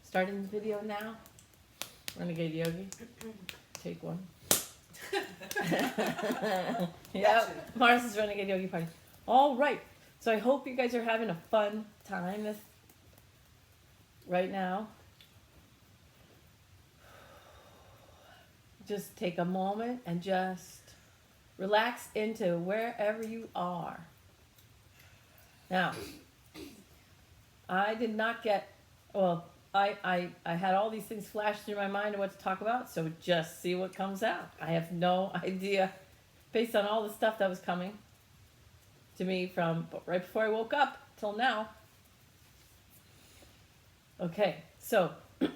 Starting the video now. Renegade Yogi. Take one. Yep. Mars' Renegade Yogi Party. All right. So I hope you guys are having a fun time right now. Just take a moment and just relax into wherever you are. Now, I did not get, well, I had all these things flash through my mind of what to talk about, so just see what comes out. I have no idea, based on all the stuff that was coming to me from right before I woke up till now. Okay, so, I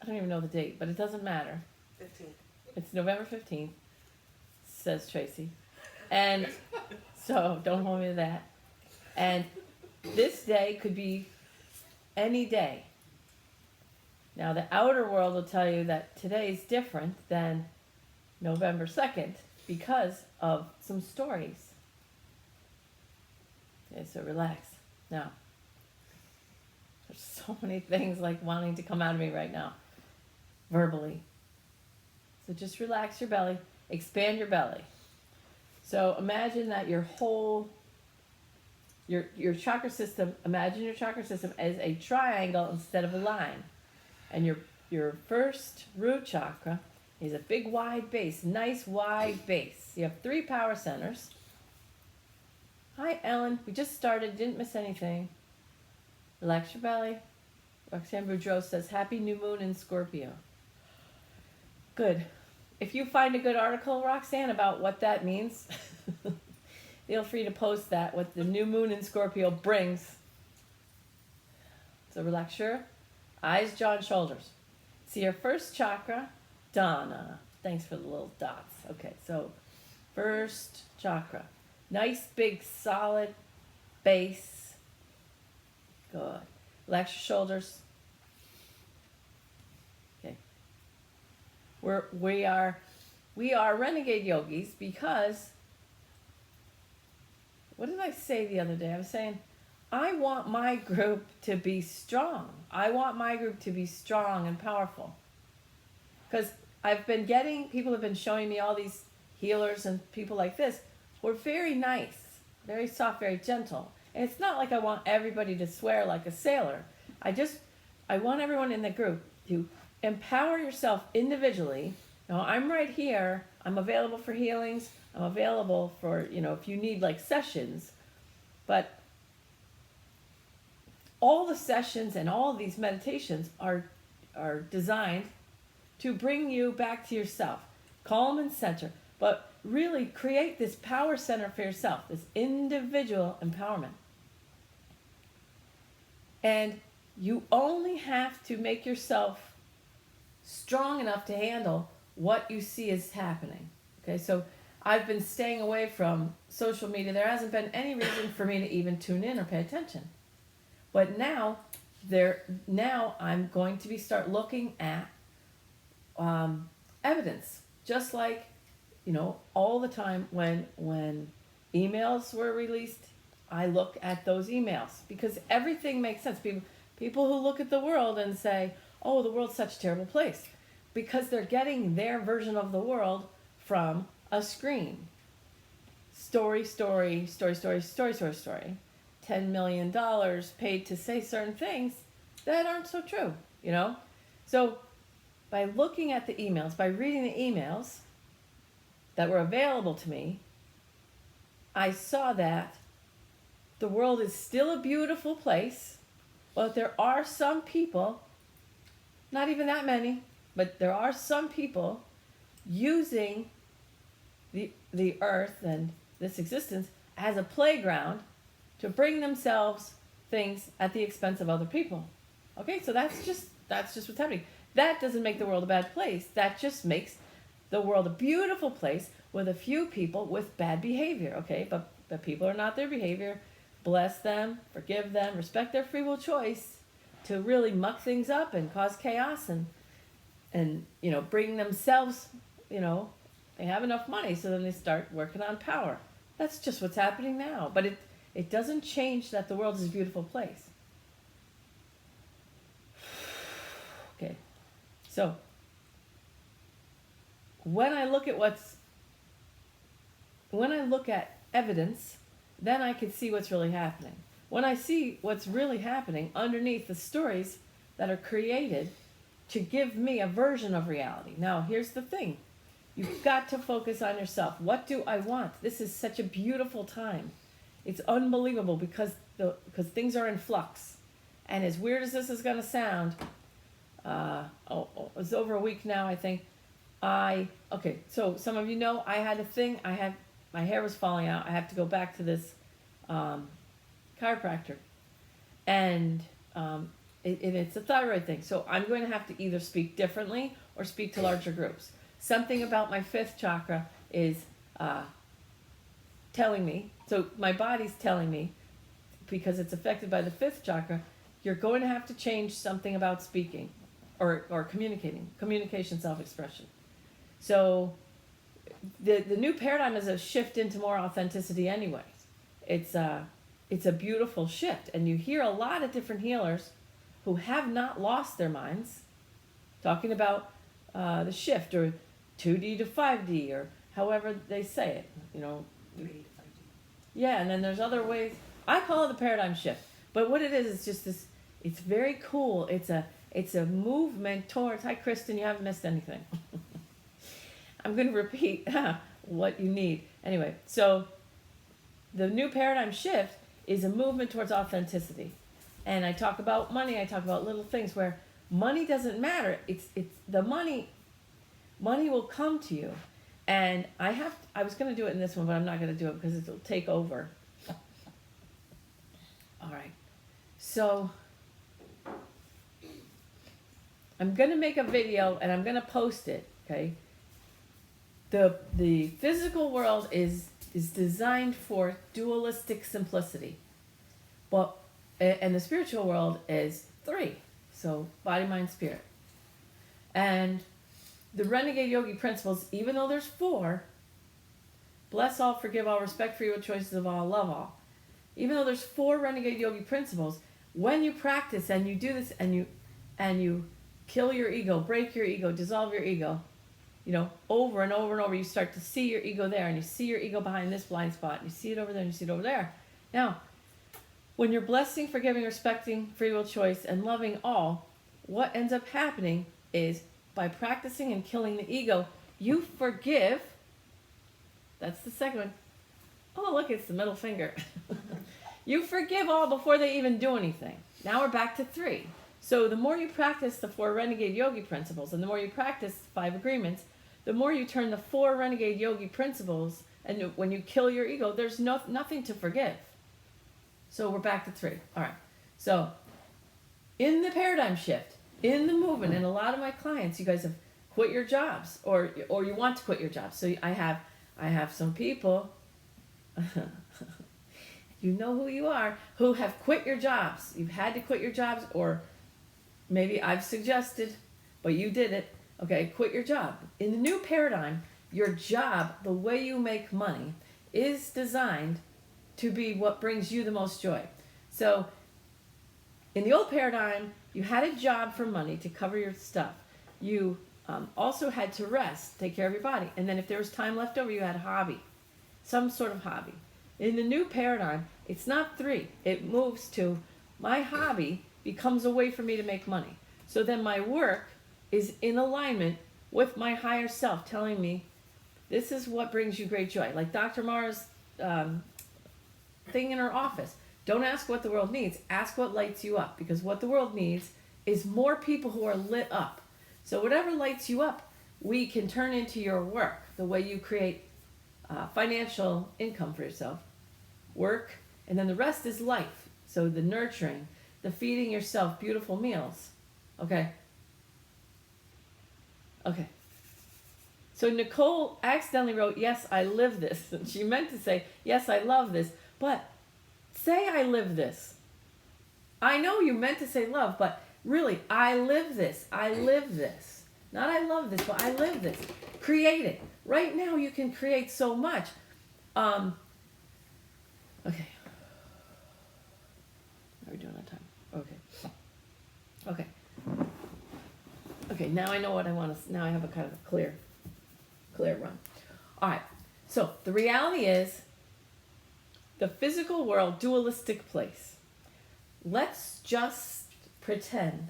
don't even know the date, but it doesn't matter. 15th. It's November 15th, says Tracy. And so don't hold me to that. And this day could be any day. Now the outer world will tell you that today is different than November 2nd because of some stories. Okay, so relax. Now, there's so many things like wanting to come out of me right now, verbally. So just relax your belly, expand your belly. So imagine that your whole, your chakra system, imagine your chakra system as a triangle instead of a line. And your first root chakra is a big wide base, nice wide base. You have 3 power centers. Hi Ellen, we just started, didn't miss anything. Relax your belly. Roxanne Boudreau says, Happy New Moon in Scorpio. Good. If you find a good article, Roxanne, about what that means, feel free to post that, what the new moon in Scorpio brings. So relax your eyes, jaw, and shoulders. See your first chakra, Donna. Thanks for the little dots. Okay, so first chakra. Nice, big, solid base. Good. Relax your shoulders. We are renegade yogis because, what did I say the other day? I was saying, I want my group to be strong. I want my group to be strong and powerful. Because I've been getting, people have been showing me all these healers and people like this who are very nice, very soft, very gentle. And it's not like I want everybody to swear like a sailor. I want everyone in the group to empower yourself individually. Now, I'm right here. I'm available for healings. I'm available for, if you need like sessions. But all the sessions and all of these meditations are designed to bring you back to yourself. Calm and center. But really create this power center for yourself, this individual empowerment. And you only have to make yourself strong enough to handle what you see is happening. Okay, so I've been staying away from social media. There hasn't been any reason for me to even tune in or pay attention. But now I'm going to start looking at evidence. Just like, all the time when emails were released, I look at those emails because everything makes sense. People who look at the world and say, oh, the world's such a terrible place, because they're getting their version of the world from a screen. Story. $10 million paid to say certain things that aren't so true, So by looking at the emails, by reading the emails that were available to me, I saw that the world is still a beautiful place, but there are some people, not even that many, but there are some people using the earth and this existence as a playground to bring themselves things at the expense of other people. Okay, so that's just what's happening. That doesn't make the world a bad place. That just makes the world a beautiful place with a few people with bad behavior. Okay, but people are not their behavior. Bless them, forgive them, respect their free will choice to really muck things up and cause chaos and bring themselves, they have enough money, so then they start working on power. That's just what's happening now. But it doesn't change that the world is a beautiful place. Okay. So when I look at evidence, then I can see what's really happening. When I see what's really happening underneath the stories that are created to give me a version of reality. Now, here's the thing. You've got to focus on yourself. What do I want? This is such a beautiful time. It's unbelievable because things are in flux. And as weird as this is going to sound, it's over a week now, I think. Okay, so some of you know I had a thing. My hair was falling out. I have to go back to this chiropractor. And it's a thyroid thing. So I'm going to have to either speak differently or speak to larger groups. Something about my fifth chakra is telling me, so my body's telling me, because it's affected by the fifth chakra, you're going to have to change something about speaking or communication, self-expression. So the new paradigm is a shift into more authenticity anyways. It's a beautiful shift. And you hear a lot of different healers who have not lost their minds talking about the shift, or 2D to 5D, or however they say it, 3D to 5D. Yeah, and then there's other ways. I call it the paradigm shift. But what it is just this, it's very cool. It's a movement towards, hi Kristen, you haven't missed anything. I'm going to repeat what you need. Anyway, so the new paradigm shift is a movement towards authenticity. And I talk about money, I talk about little things where money doesn't matter. It's the money will come to you. And I was going to do it in this one, but I'm not going to do it because it'll take over. All right. So I'm going to make a video and I'm going to post it, okay? The physical world is designed for dualistic simplicity. And the spiritual world is 3. So body, mind, spirit. And the Renegade Yogi principles, even though there's 4, bless all, forgive all, respect free will choices of all, love all. Even though there's 4 Renegade Yogi principles, when you practice and you do this and you kill your ego, break your ego, dissolve your ego, over and over and over, you start to see your ego there, and you see your ego behind this blind spot, and you see it over there, and you see it over there. Now, when you're blessing, forgiving, respecting free will choice, and loving all, what ends up happening is by practicing and killing the ego, you forgive. That's the second one. Oh, look, it's the middle finger. You forgive all before they even do anything. Now we're back to 3. So the more you practice the 4 Renegade Yogi principles, and the more you practice 5 agreements, the more you turn the 4 Renegade Yogi principles, and when you kill your ego, there's nothing to forgive. So we're back to 3. All right. So in the paradigm shift, in the movement, and a lot of my clients, you guys have quit your jobs, or you want to quit your jobs. So I have some people, you know who you are, who have quit your jobs. You've had to quit your jobs, or maybe I've suggested, but you did it. Okay, quit your job. In the new paradigm, your job, the way you make money, is designed to be what brings you the most joy. So in the old paradigm, you had a job for money to cover your stuff. You also had to rest, take care of your body. And then if there was time left over, you had a hobby, some sort of hobby. In the new paradigm, it's not 3. It moves to my hobby becomes a way for me to make money. So then my work is in alignment with my higher self telling me this is what brings you great joy. Like Dr. Mara's thing in her office. Don't ask what the world needs. Ask what lights you up. Because what the world needs is more people who are lit up. So whatever lights you up, we can turn into your work. The way you create financial income for yourself. Work. And then the rest is life. So the nurturing, the feeding yourself beautiful meals. Okay. Okay. So Nicole accidentally wrote, yes, I live this. And she meant to say, yes, I love this. But say I live this. I know you meant to say love, but really, I live this. I live this. Not I love this, but I live this. Create it. Right now you can create so much. Okay. How are we doing on time? Okay. Okay. Okay, now I know what I want to. Now I have a kind of a clear run. All right. So the reality is, the physical world, dualistic place. Let's just pretend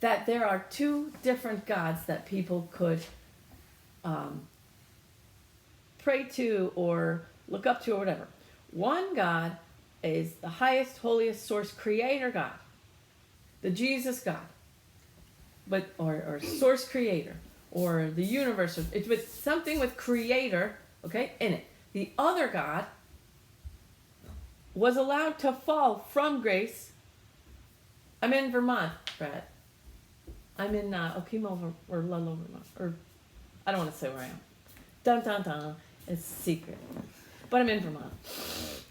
that there are two different gods that people could pray to or look up to or whatever. One God is the highest, holiest source creator God, the Jesus God, but or source creator, or the universe. It's with something with creator, okay, in it. The other God was allowed to fall from grace. I'm in Vermont, Brad. I'm in Okemo or Ludlow, Vermont. Or I don't want to say where I am. Dun dun dun. It's secret. But I'm in Vermont.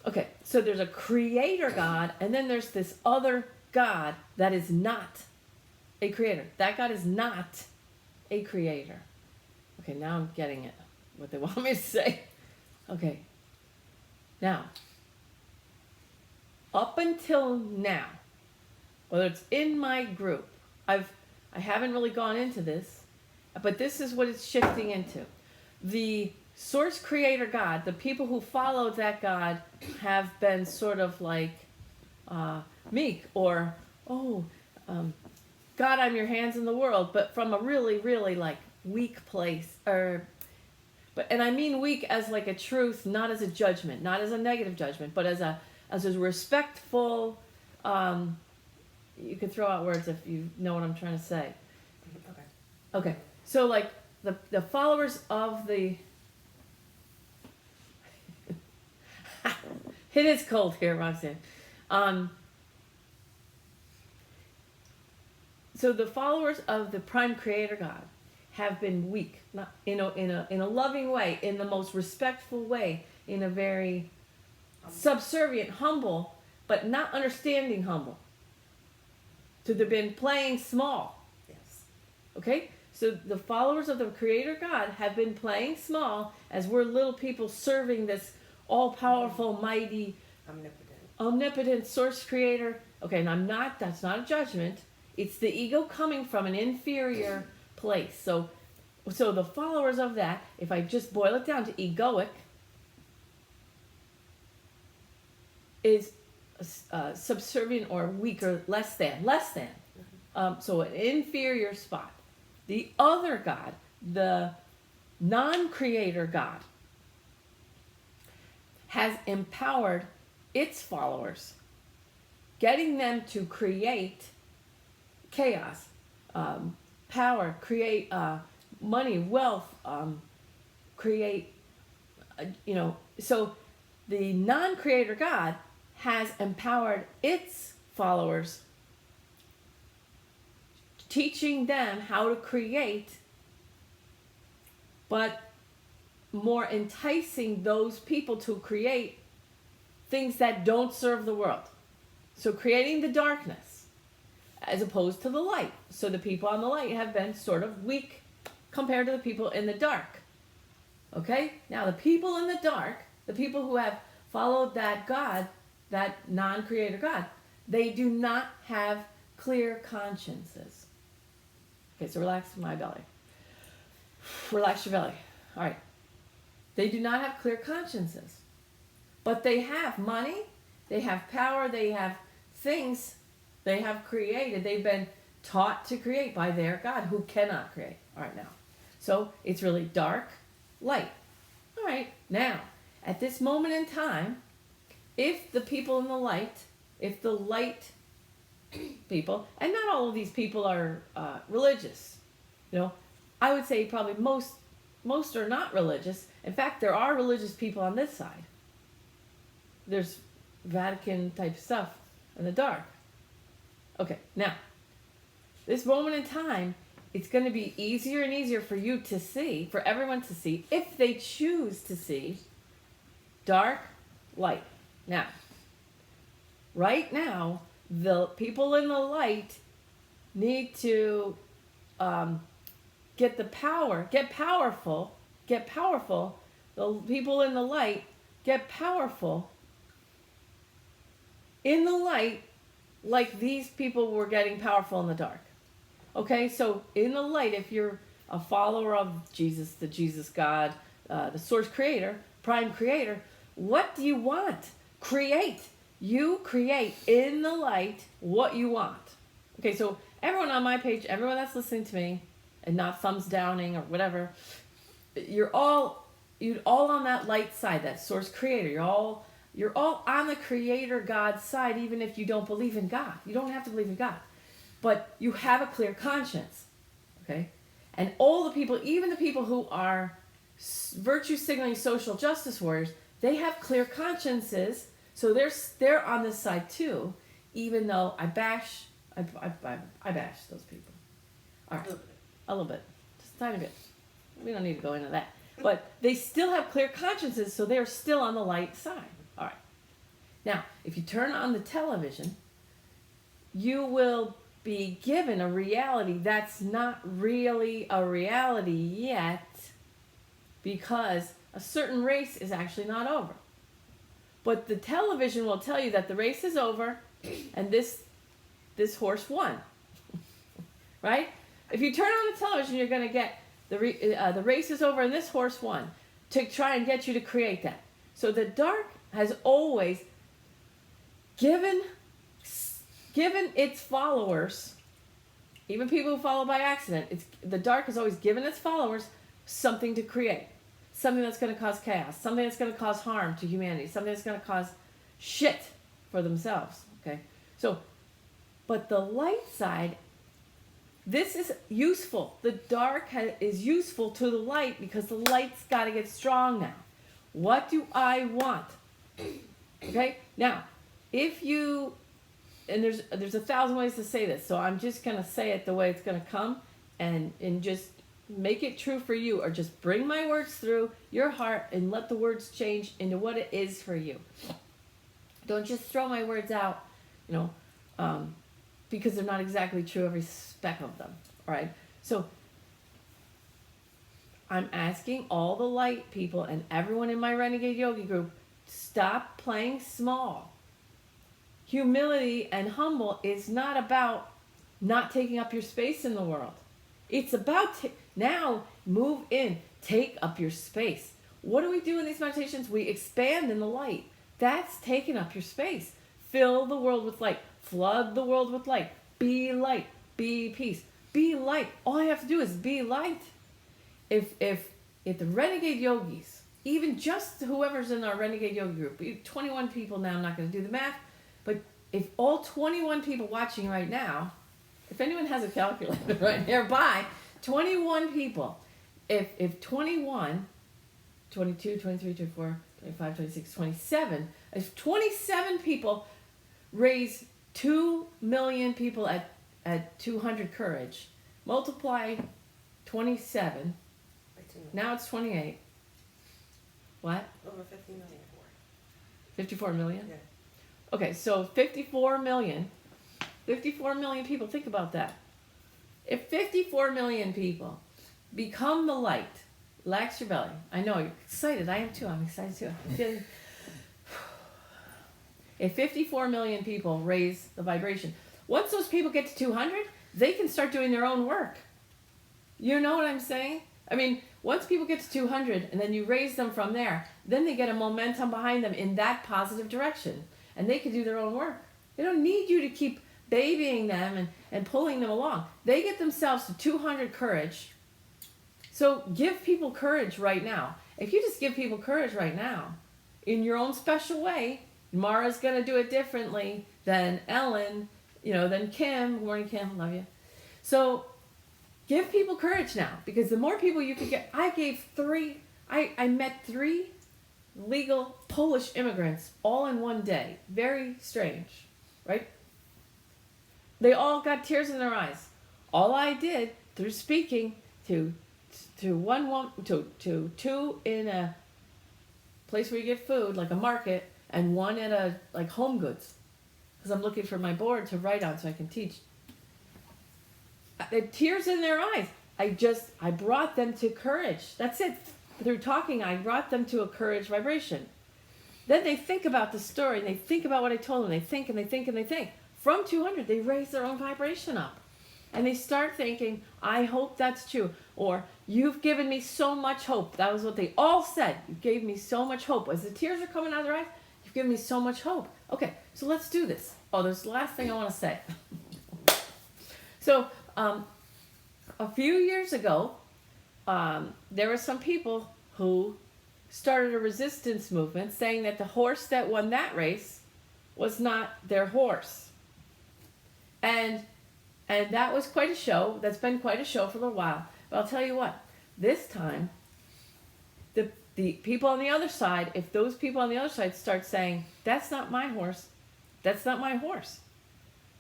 Okay, so there's a creator God, and then there's this other God that is not a creator. That God is not a creator. Okay, now I'm getting it. What they want me to say. Okay. Now, up until now, whether it's in my group, I haven't really gone into this, but this is what it's shifting into. The source creator God, the people who follow that God have been sort of like meek or, God, I'm your hands in the world, but from a really, really like weak place. And I mean weak as like a truth, not as a judgment, not as a negative judgment, but as a respectful, you could throw out words if you know what I'm trying to say. Okay. So like the followers of the it is cold here, Roxanne. So the followers of the prime creator God have been weak, not in a loving way, in the most respectful way, in a very subservient, humble, but not understanding humble. So they've been playing small. Yes. Okay? So the followers of the creator God have been playing small as we're little people serving this all-powerful, mighty, omnipotent source creator. Okay, and that's not a judgment. It's the ego coming from an inferior place. So the followers of that, if I just boil it down to egoic, is subservient or weaker, less than. So an inferior spot. The other God, the non-creator God, has empowered its followers, getting them to create chaos, power, create money, wealth, create, so the non-creator God has empowered its followers, teaching them how to create, but more enticing those people to create things that don't serve the world. So creating the darkness as opposed to the light. So the people on the light have been sort of weak compared to the people in the dark. Okay? Now the people in the dark, the people who have followed that God, that non-creator God, they do not have clear consciences. Okay, so relax my belly. Relax your belly. All right. They do not have clear consciences. But they have money, they have power, they have things they have created. They've been taught to create by their God who cannot create. All right, now. So it's really dark, light. All right, now, at this moment in time, if the people in the light, if the light people, and not all of these people are religious, I would say probably most are not religious. In fact, there are religious people on this side. There's Vatican type stuff in the dark. Okay, now, this moment in time, it's going to be easier and easier for you to see, for everyone to see, if they choose to see, dark, light. Now, right now, the people in the light need to get powerful. The people in the light get powerful in the light like these people were getting powerful in the dark. Okay, so in the light, if you're a follower of Jesus, the Jesus God, the source creator, prime creator, what do you want? Create. You create in the light what you want. Okay, so everyone on my page, everyone that's listening to me, and not thumbs downing or whatever, you're all on that light side, that source creator. You're all on the creator God side, even if you don't believe in God. You don't have to believe in God. But you have a clear conscience. Okay? And all the people, even the people who are virtue signaling social justice warriors, they have clear consciences. So they're on this side too, even though I bash those people. All right. A little bit. Just a tiny bit. We don't need to go into that. But they still have clear consciences, so they're still on the light side. All right. Now, if you turn on the television, you will be given a reality that's not really a reality yet, because a certain race is actually not over. But the television will tell you that the race is over and this horse won. Right? If you turn on the television, you're going to get the race is over and this horse won, to try and get you to create that. So the dark has always given its followers, even people who follow by accident, the dark has always given its followers something to create. Something that's going to cause chaos, something that's going to cause harm to humanity, something that's going to cause shit for themselves. Okay? So, but the light side, this is useful. The dark is useful to the light because the light's got to get strong now. What do I want? Okay? Now, if you, and there's 1,000 ways to say this, so I'm just going to say it the way it's going to come, and just make it true for you, or just bring my words through your heart and let the words change into what it is for you. Don't just throw my words out, because they're not exactly true, every speck of them. All right? So I'm asking all the light people and everyone in my Renegade Yogi group, stop playing small. Humility and humble is not about not taking up your space in the world. It's about now move in, take up your space. What do we do in these meditations? We expand in the light. That's taking up your space. Fill the world with light. Flood the world with light. Be light. Be peace. Be light. All I have to do is be light. If the Renegade Yogis, even just whoever's in our Renegade Yogi group, 21 people now, I'm not going to do the math, but if all 21 people watching right now, if anyone has a calculator right nearby, 21 people, if 21, 22, 23, 24, 25, 26, 27, if 27 people raise 2 million people at 200 courage, multiply 27, now it's 28. What? Over 50 million. 54 million? Yeah. Okay, so 54 million people, think about that. If 54 million people become the light, relax your belly. I know, you're excited. I am too. I'm excited too. I'm feeling... If 54 million people raise the vibration, once those people get to 200, they can start doing their own work. You know what I'm saying? I mean, once people get to 200 and then you raise them from there, then they get a momentum behind them in that positive direction. And they can do their own work. They don't need you to keep babying them and pulling them along. They get themselves to 200 courage. So give people courage right now. If you just give people courage right now, in your own special way, Mara's going to do it differently than Ellen, than Kim. Good morning, Kim. Love you. So give people courage now, because the more people you can get. I met 3 legal Polish immigrants all in one day. Very strange, right? They all got tears in their eyes. All I did through speaking to one woman, to 2 in a place where you get food, like a market, and 1 at a home goods, because I'm looking for my board to write on so I can teach. They had tears in their eyes. I brought them to courage. That's it. Through talking, I brought them to a courage vibration. Then they think about the story, and they think about what I told them. They think and they think and they think. From 200, they raise their own vibration up. And they start thinking, I hope that's true. Or, you've given me so much hope. That was what they all said. You gave me so much hope. As the tears are coming out of their eyes, you've given me so much hope. Okay, so let's do this. Oh, there's the last thing I want to say. So, a few years ago, there were some people who started a resistance movement saying that the horse that won that race was not their horse. And that was quite a show. That's been quite a show for a little while. But I'll tell you what, this time, the people on the other side, if those people on the other side start saying, that's not my horse, that's not my horse,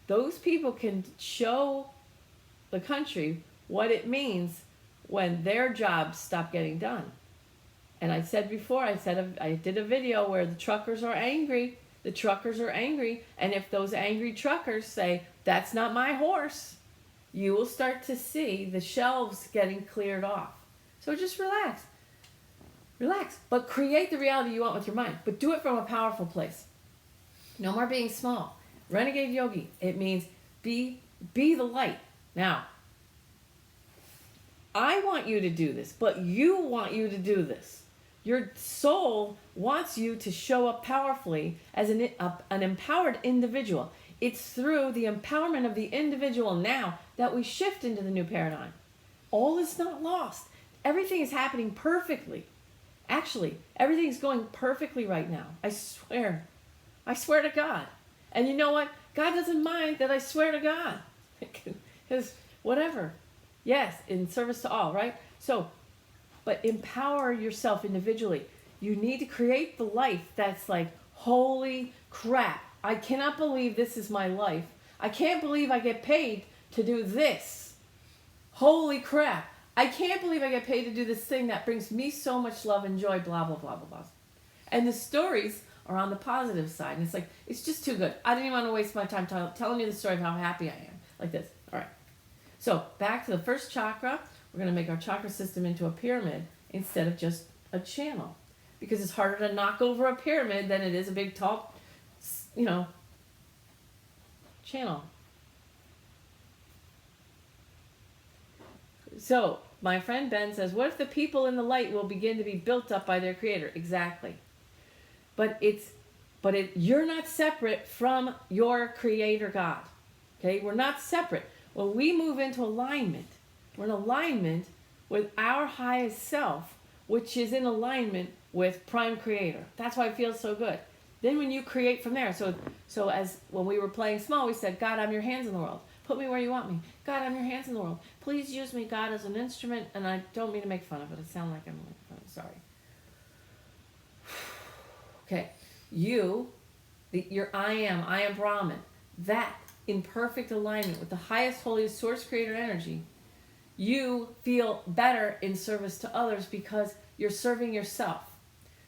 those people can show the country what it means when their jobs stop getting done. And I said before, I did a video where the truckers are angry. The truckers are angry. And if those angry truckers say, that's not my horse, you will start to see the shelves getting cleared off. So just relax. Relax. But create the reality you want with your mind. But do it from a powerful place. No more being small. Renegade yogi. It means be the light. Now, I want you to do this, but you want you to do this. Your soul wants you to show up powerfully as an empowered individual. It's through the empowerment of the individual now that we shift into the new paradigm. All is not lost. Everything is happening perfectly. Actually, everything's going perfectly right now. I swear. I swear to God. And you know what? God doesn't mind that I swear to God. Because whatever. Yes, in service to all, right? So, but empower yourself individually. You need to create the life that's like, holy crap, I cannot believe this is my life. I can't believe I get paid to do this. Holy crap, I can't believe I get paid to do this thing that brings me so much love and joy, blah, blah, blah, blah, blah. And the stories are on the positive side. And it's like, it's just too good. I didn't even want to waste my time telling you the story of how happy I am. Like this. All right. So back to the first chakra. We're going to make our chakra system into a pyramid instead of just a channel. Because it's harder to knock over a pyramid than it is a big, tall, channel. So, my friend Ben says, what if the people in the light will begin to be built up by their creator? Exactly. But you're not separate from your creator God. Okay? We're not separate. When we move into alignment, we're in alignment with our highest self, which is in alignment with prime creator. That's why it feels so good. Then when you create from there, so as when we were playing small, we said, God, I'm your hands in the world. Put me where you want me. God, I'm your hands in the world. Please use me, God, as an instrument. And I don't mean to make fun of it. I sound like I'm sorry. Okay. Your I am Brahman. That, in perfect alignment with the highest, holiest source creator energy, you feel better in service to others because you're serving yourself.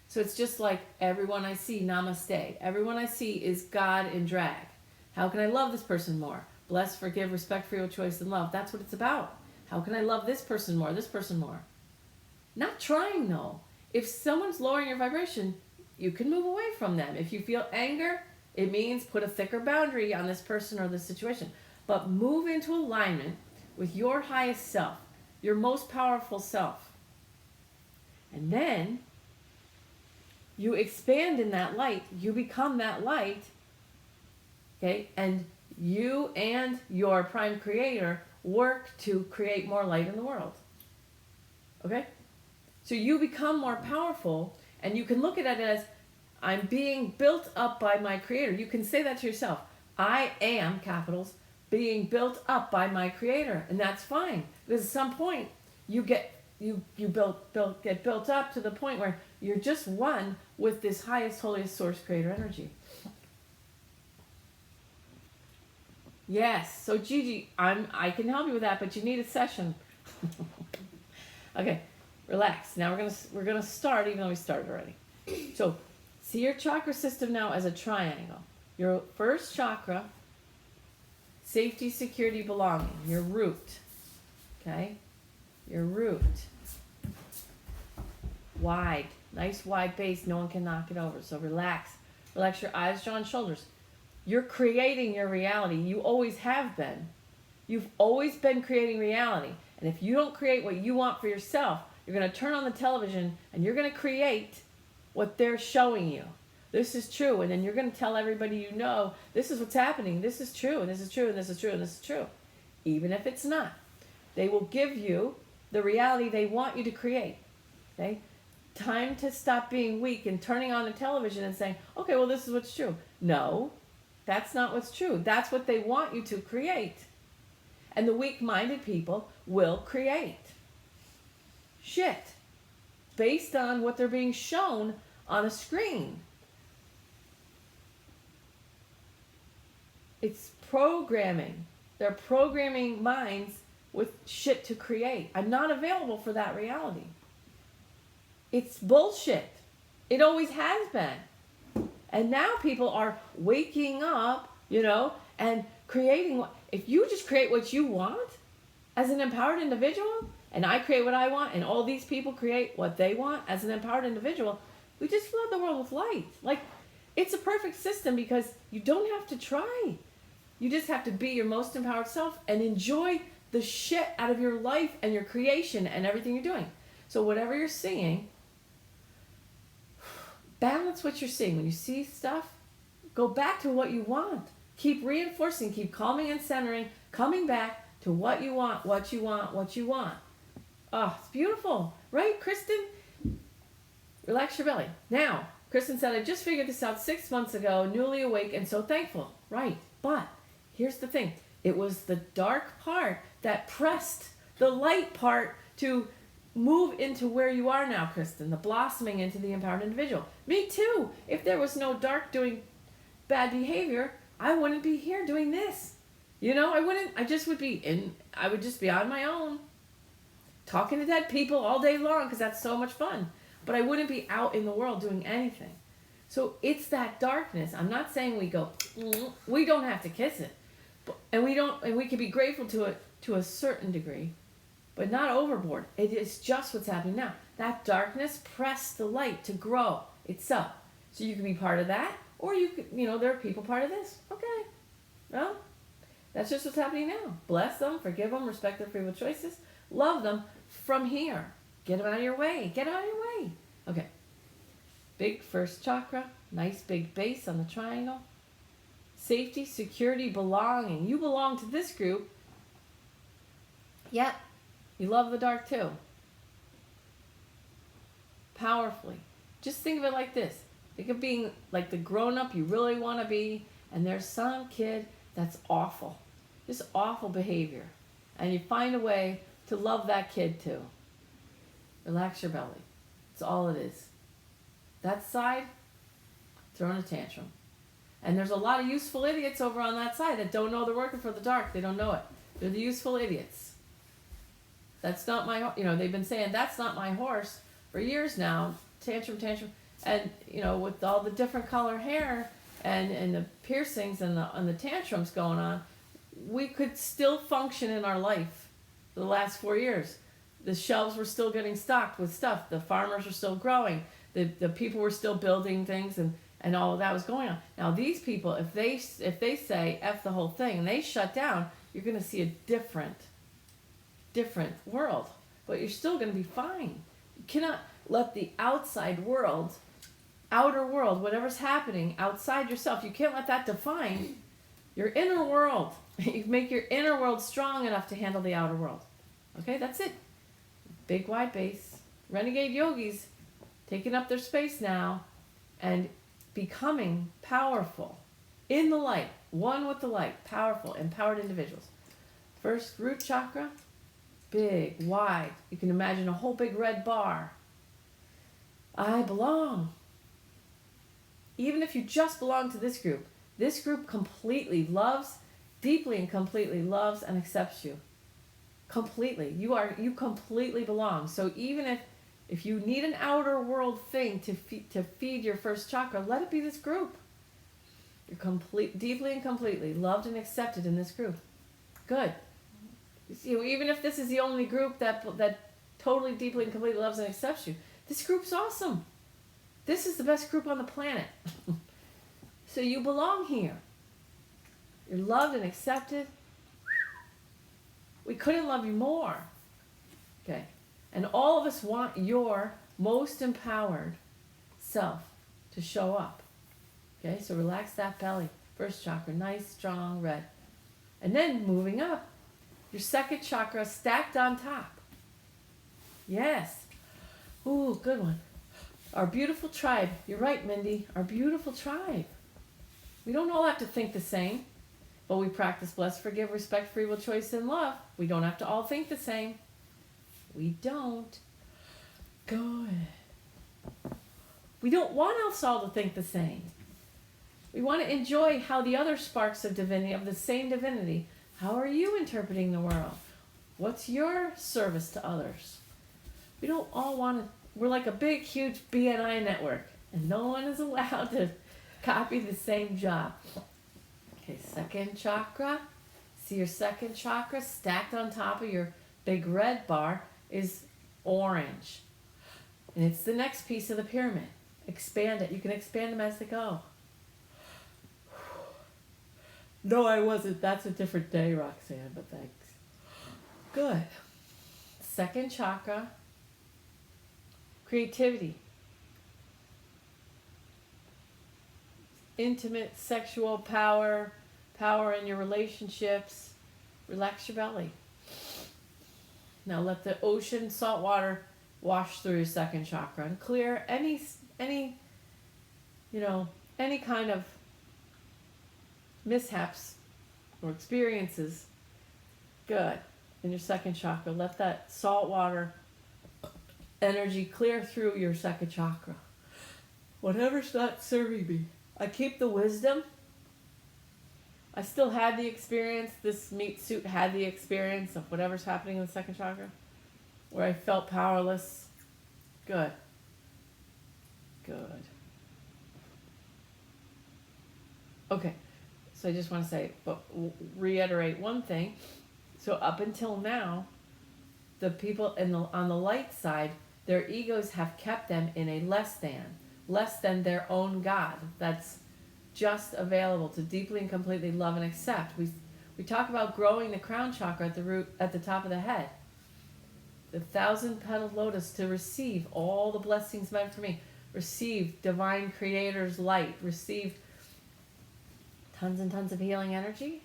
So it's just like everyone I see, namaste. Everyone I see is God in drag. How can I love this person more? Bless, forgive, respect, free will, choice, and love. That's what it's about. How can I love this person more, this person more? Not trying, though. If someone's lowering your vibration, you can move away from them. If you feel anger, it means put a thicker boundary on this person or this situation. But move into alignment with your highest self, your most powerful self. And then you expand in that light. You become that light. Okay? And you and your prime creator work to create more light in the world. Okay? So you become more powerful, and you can look at it as, I'm being built up by my creator. You can say that to yourself. I am, capitals, being built up by my creator. And that's fine. Because at some point, you get built up to the point where you're just one with this highest, holiest source creator energy. Yes. So Gigi, I can help you with that, but you need a session. Okay, relax. Now we're gonna start, even though we started already. So see your chakra system now as a triangle. Your first chakra, safety, security, belonging. Your root. Okay? Your root. Wide. Nice wide base. No one can knock it over. So relax. Relax your eyes, jaw, and shoulders. You're creating your reality. You always have been. You've always been creating reality. And if you don't create what you want for yourself, you're going to turn on the television and you're going to create what they're showing you. This is true. And then you're going to tell everybody you know, this is what's happening. This is true. And this is true. And this is true. And this is true. Even if it's not. They will give you the reality they want you to create. Okay? Time to stop being weak and turning on the television and saying, okay, well, this is what's true. No, that's not what's true. That's what they want you to create. And the weak-minded people will create shit based on what they're being shown on a screen. It's programming. They're programming minds with shit to create. I'm not available for that reality. It's bullshit. It always has been. And now people are waking up, and creating. If you just create what you want as an empowered individual, and I create what I want, and all these people create what they want as an empowered individual, we just flood the world with light. Like, it's a perfect system because you don't have to try. You just have to be your most empowered self and enjoy the shit out of your life and your creation and everything you're doing. So whatever you're seeing, balance what you're seeing. When you see stuff, go back to what you want. Keep reinforcing, keep calming and centering, coming back to what you want, what you want, what you want. Oh, it's beautiful. Right, Kristen? Relax your belly. Now, Kristen said, I just figured this out 6 months ago, newly awake and so thankful. Right, but here's the thing. It was the dark part that pressed the light part to move into where you are now, Kristen, the blossoming into the empowered individual. Me too. If there was no dark doing bad behavior, I wouldn't be here doing this. I wouldn't. I would just be on my own, talking to dead people all day long because that's so much fun. But I wouldn't be out in the world doing anything. So it's that darkness. I'm not saying we go, we don't have to kiss it. And we can be grateful to it to a certain degree, but not overboard. It is just what's happening now. That darkness pressed the light to grow itself. So you can be part of that, or you could, there are people part of this. Okay. Well, that's just what's happening now. Bless them, forgive them, respect their free will choices, love them from here. Get them out of your way. Get out of your way. Okay. Big first chakra, nice big base on the triangle. Safety, security, belonging. You belong to this group. Yep. You love the dark too. Powerfully. Just think of it like this. Think of being like the grown-up you really want to be, and there's some kid that's awful. Just awful behavior. And you find a way to love that kid too. Relax your belly. That's all it is. That side, throwing a tantrum. And there's a lot of useful idiots over on that side that don't know they're working for the dark. They don't know it. They're the useful idiots. That's not my, they've been saying, that's not my horse for years now. Tantrum. And, with all the different color hair and the piercings and the tantrums going on, we could still function in our life for the last 4 years. The shelves were still getting stocked with stuff. The farmers were still growing. The people were still building things and all of that was going on. Now these people, if they say F the whole thing and they shut down, you're going to see a different world. But you're still going to be fine. You cannot let the outside world, outer world, whatever's happening outside yourself, you can't let that define your inner world. You make your inner world strong enough to handle the outer world. Okay, that's it. Big wide base. Renegade yogis taking up their space now and becoming powerful in the light, one with the light, powerful, empowered individuals. First root chakra, big, wide. You can imagine a whole big red bar. I belong. Even if you just belong to this group completely loves, deeply and completely loves and accepts you. Completely. You completely belong. So even if you need an outer world thing to feed your first chakra, let it be this group. You're deeply and completely loved and accepted in this group. Good. Even if this is the only group that totally, deeply and completely loves and accepts you, this group's awesome. This is the best group on the planet. So you belong here. You're loved and accepted. couldn't love you more. Okay. And all of us want your most empowered self to show up. Okay, so relax that belly. First chakra, nice, strong, red. And then moving up, your second chakra stacked on top. Yes. Ooh, good one. Our beautiful tribe. You're right, Mindy. Our beautiful tribe. We don't all have to think the same, but we practice bless, forgive, respect, free will, choice, and love. We don't have to all think the same. We don't. Good. We don't want us all to think the same. We want to enjoy how the other sparks of divinity, of the same divinity, how are you interpreting the world? What's your service to others? We don't all want to, we're like a big, huge BNI network, and no one is allowed to copy the same job. Okay, second chakra. See your second chakra stacked on top of your big red bar is orange. And it's the next piece of the pyramid. Expand it. You can expand them as they go. No, I wasn't. That's a different day, Roxanne, but thanks. Good. Second chakra. Creativity. Intimate sexual power. Power in your relationships. Relax your belly. Now let the ocean salt water wash through your second chakra and clear any kind of mishaps or experiences. Good. In your second chakra, let that salt water energy clear through your second chakra. Whatever's not serving me. I keep the wisdom. I still had the experience. This meat suit had the experience of whatever's happening in the second chakra, where I felt powerless. Good. Good. Okay. So I just want to say, but reiterate one thing. So up until now, the people on the light side, their egos have kept them in a less than their own God. That's just available to deeply and completely love and accept. We talk about growing the crown chakra at the root, at the top of the head. The 1,000-petaled lotus to receive all the blessings meant for me. Receive divine creator's light. Receive tons and tons of healing energy.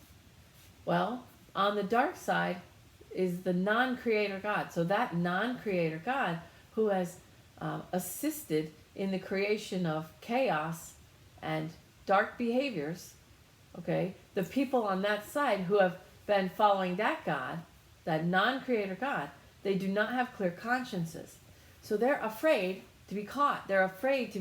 Well, on the dark side is the non-creator God. So that non-creator God who has assisted in the creation of chaos and dark behaviors, okay, the people on that side who have been following that God, that non-creator God, they do not have clear consciences. So they're afraid to be caught. They're afraid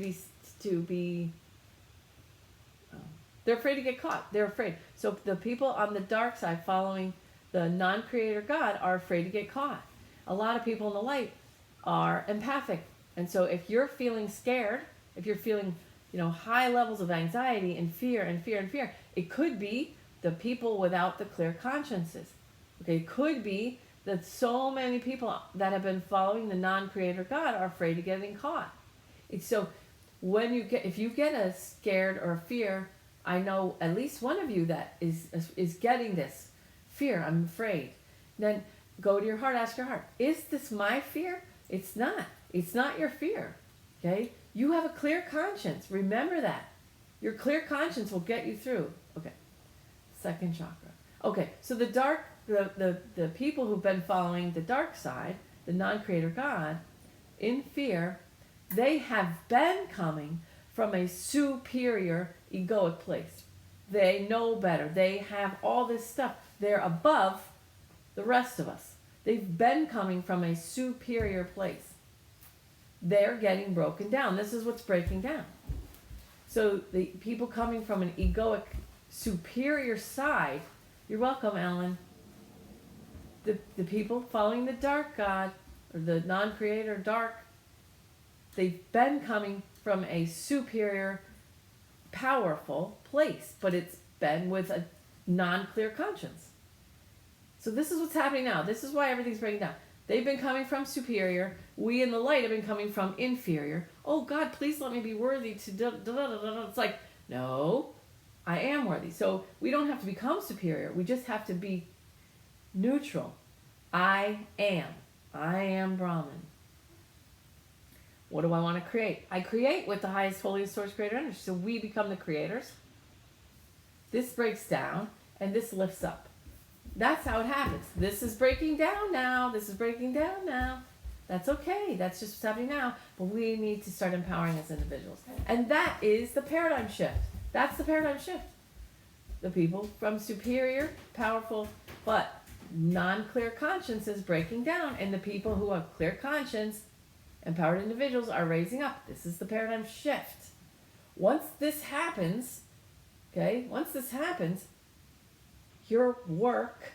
they're afraid to get caught. They're afraid. So the people on the dark side following the non-creator God are afraid to get caught. A lot of people in the light are empathic. And so if you're feeling scared, if you're feeling, high levels of anxiety and fear, it could be the people without the clear consciences. Okay, it could be that so many people that have been following the non-creator God are afraid of getting caught. So if you get a scared or a fear, I know at least one of you that is getting this fear. I'm afraid. Then go to your heart. Ask your heart, is this my fear? It's not. It's not your fear. Okay? You have a clear conscience. Remember that. Your clear conscience will get you through. Okay. Second chakra. Okay. So the people who've been following the dark side, the non-creator God, in fear, they have been coming from a superior egoic place. They know better. They have all this stuff. They're above the rest of us. They've been coming from a superior place. They're getting broken down. This is what's breaking down. So the people coming from an egoic superior side, you're welcome, Alan. The people following the dark God, or the non-creator dark, they've been coming from a superior, powerful place, but it's been with a non-clear conscience. So this is what's happening now. This is why everything's breaking down. They've been coming from superior. We in the light have been coming from inferior. Oh God, please let me be worthy to It's like, no, I am worthy. So we don't have to become superior. We just have to be neutral. I am Brahman. What do I want to create? I create with the highest, holiest source creator energy. So we become the creators. This breaks down and this lifts up. That's how it happens. This is breaking down now. This is breaking down now. That's okay. That's just what's happening now. But we need to start empowering as individuals. And that is the paradigm shift. That's the paradigm shift. The people from superior, powerful, but non-clear conscience is breaking down. And the people who have clear conscience, empowered individuals, are raising up. This is the paradigm shift. Once this happens, your work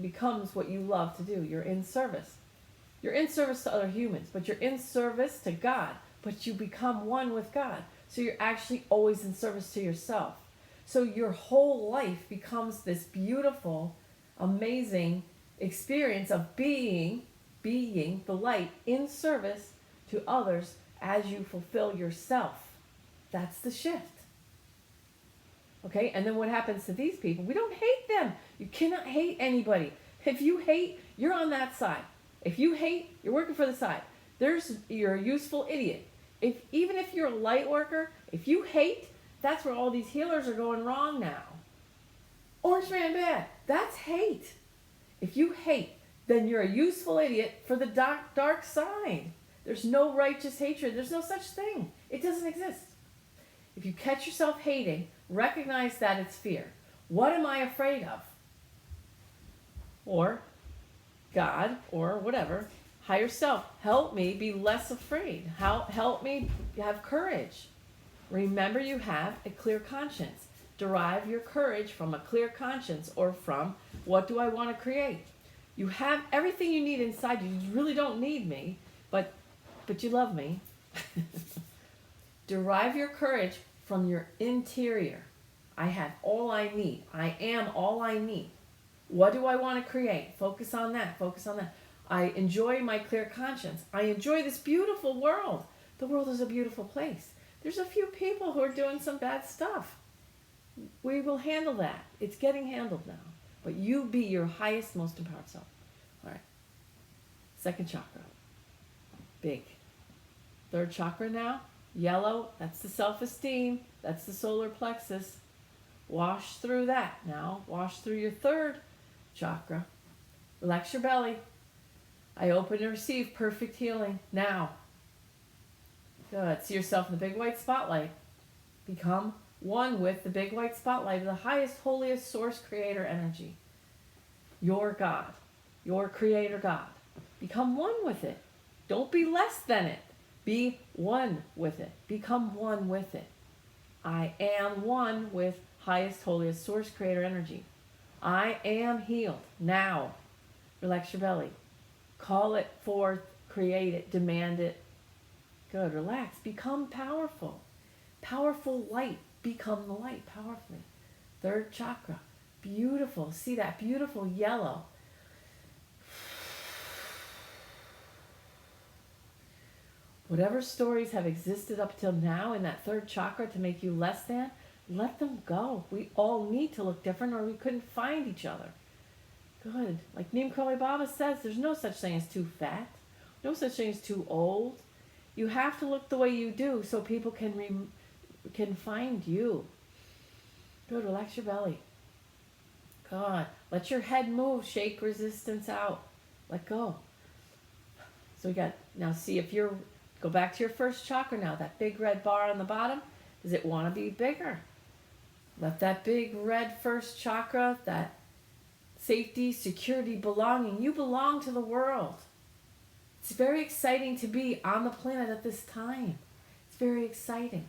becomes what you love to do. You're in service. You're in service to other humans, but you're in service to God. But you become one with God. So you're actually always in service to yourself. So your whole life becomes this beautiful, amazing experience of being the light in service to others as you fulfill yourself. That's the shift. Okay, and then what happens to these people? We don't hate them. You cannot hate anybody. If you hate, you're on that side. If you hate, you're working for the side. You're a useful idiot. Even if you're a light worker, if you hate, that's where all these healers are going wrong now. Orange man bad. That's hate. If you hate, then you're a useful idiot for the dark side. There's no righteous hatred. There's no such thing. It doesn't exist. If you catch yourself hating, recognize that it's fear. What am I afraid of? Or God, or whatever, higher self, help me be less afraid. Help me have courage. Remember, you have a clear conscience. Derive your courage from a clear conscience, or from what do I want to create. You have everything you need inside you. You really don't need me, but you love me. Derive your courage from your interior. I have all I need. I am all I need. What do I want to create? Focus on that. Focus on that. I enjoy my clear conscience. I enjoy this beautiful world. The world is a beautiful place. There's a few people who are doing some bad stuff. We will handle that. It's getting handled now. But you be your highest, most empowered self. All right. Second chakra. Big. Third chakra now. Yellow. That's the self-esteem. That's the solar plexus. Wash through that now. Wash through your third chakra. Relax your belly. I open and receive perfect healing now. Good. See yourself in the big white spotlight. Become one with the big white spotlight of the highest, holiest source creator energy. Your God. Your creator God. Become one with it. Don't be less than it. Be one with it. Become one with it. I am one with highest, holiest source creator energy. I am healed now. Relax your belly. Call it forth. Create it. Demand it. Good. Relax. Become powerful. Powerful light. Become the light powerfully. Third chakra. Beautiful. See that beautiful yellow. Whatever stories have existed up till now in that third chakra to make you less than, let them go. We all need to look different or we couldn't find each other. Good. Like Neem Karoli Baba says, there's no such thing as too fat. No such thing as too old. You have to look the way you do so people can find you. Good. Relax your belly. God. Let your head move. Shake resistance out. Let go. So we got, now see if you're, go back to your first chakra now. That big red bar on the bottom. Does it want to be bigger? Let that big red first chakra, that safety, security, belonging. You belong to the world. It's very exciting to be on the planet at this time. It's very exciting.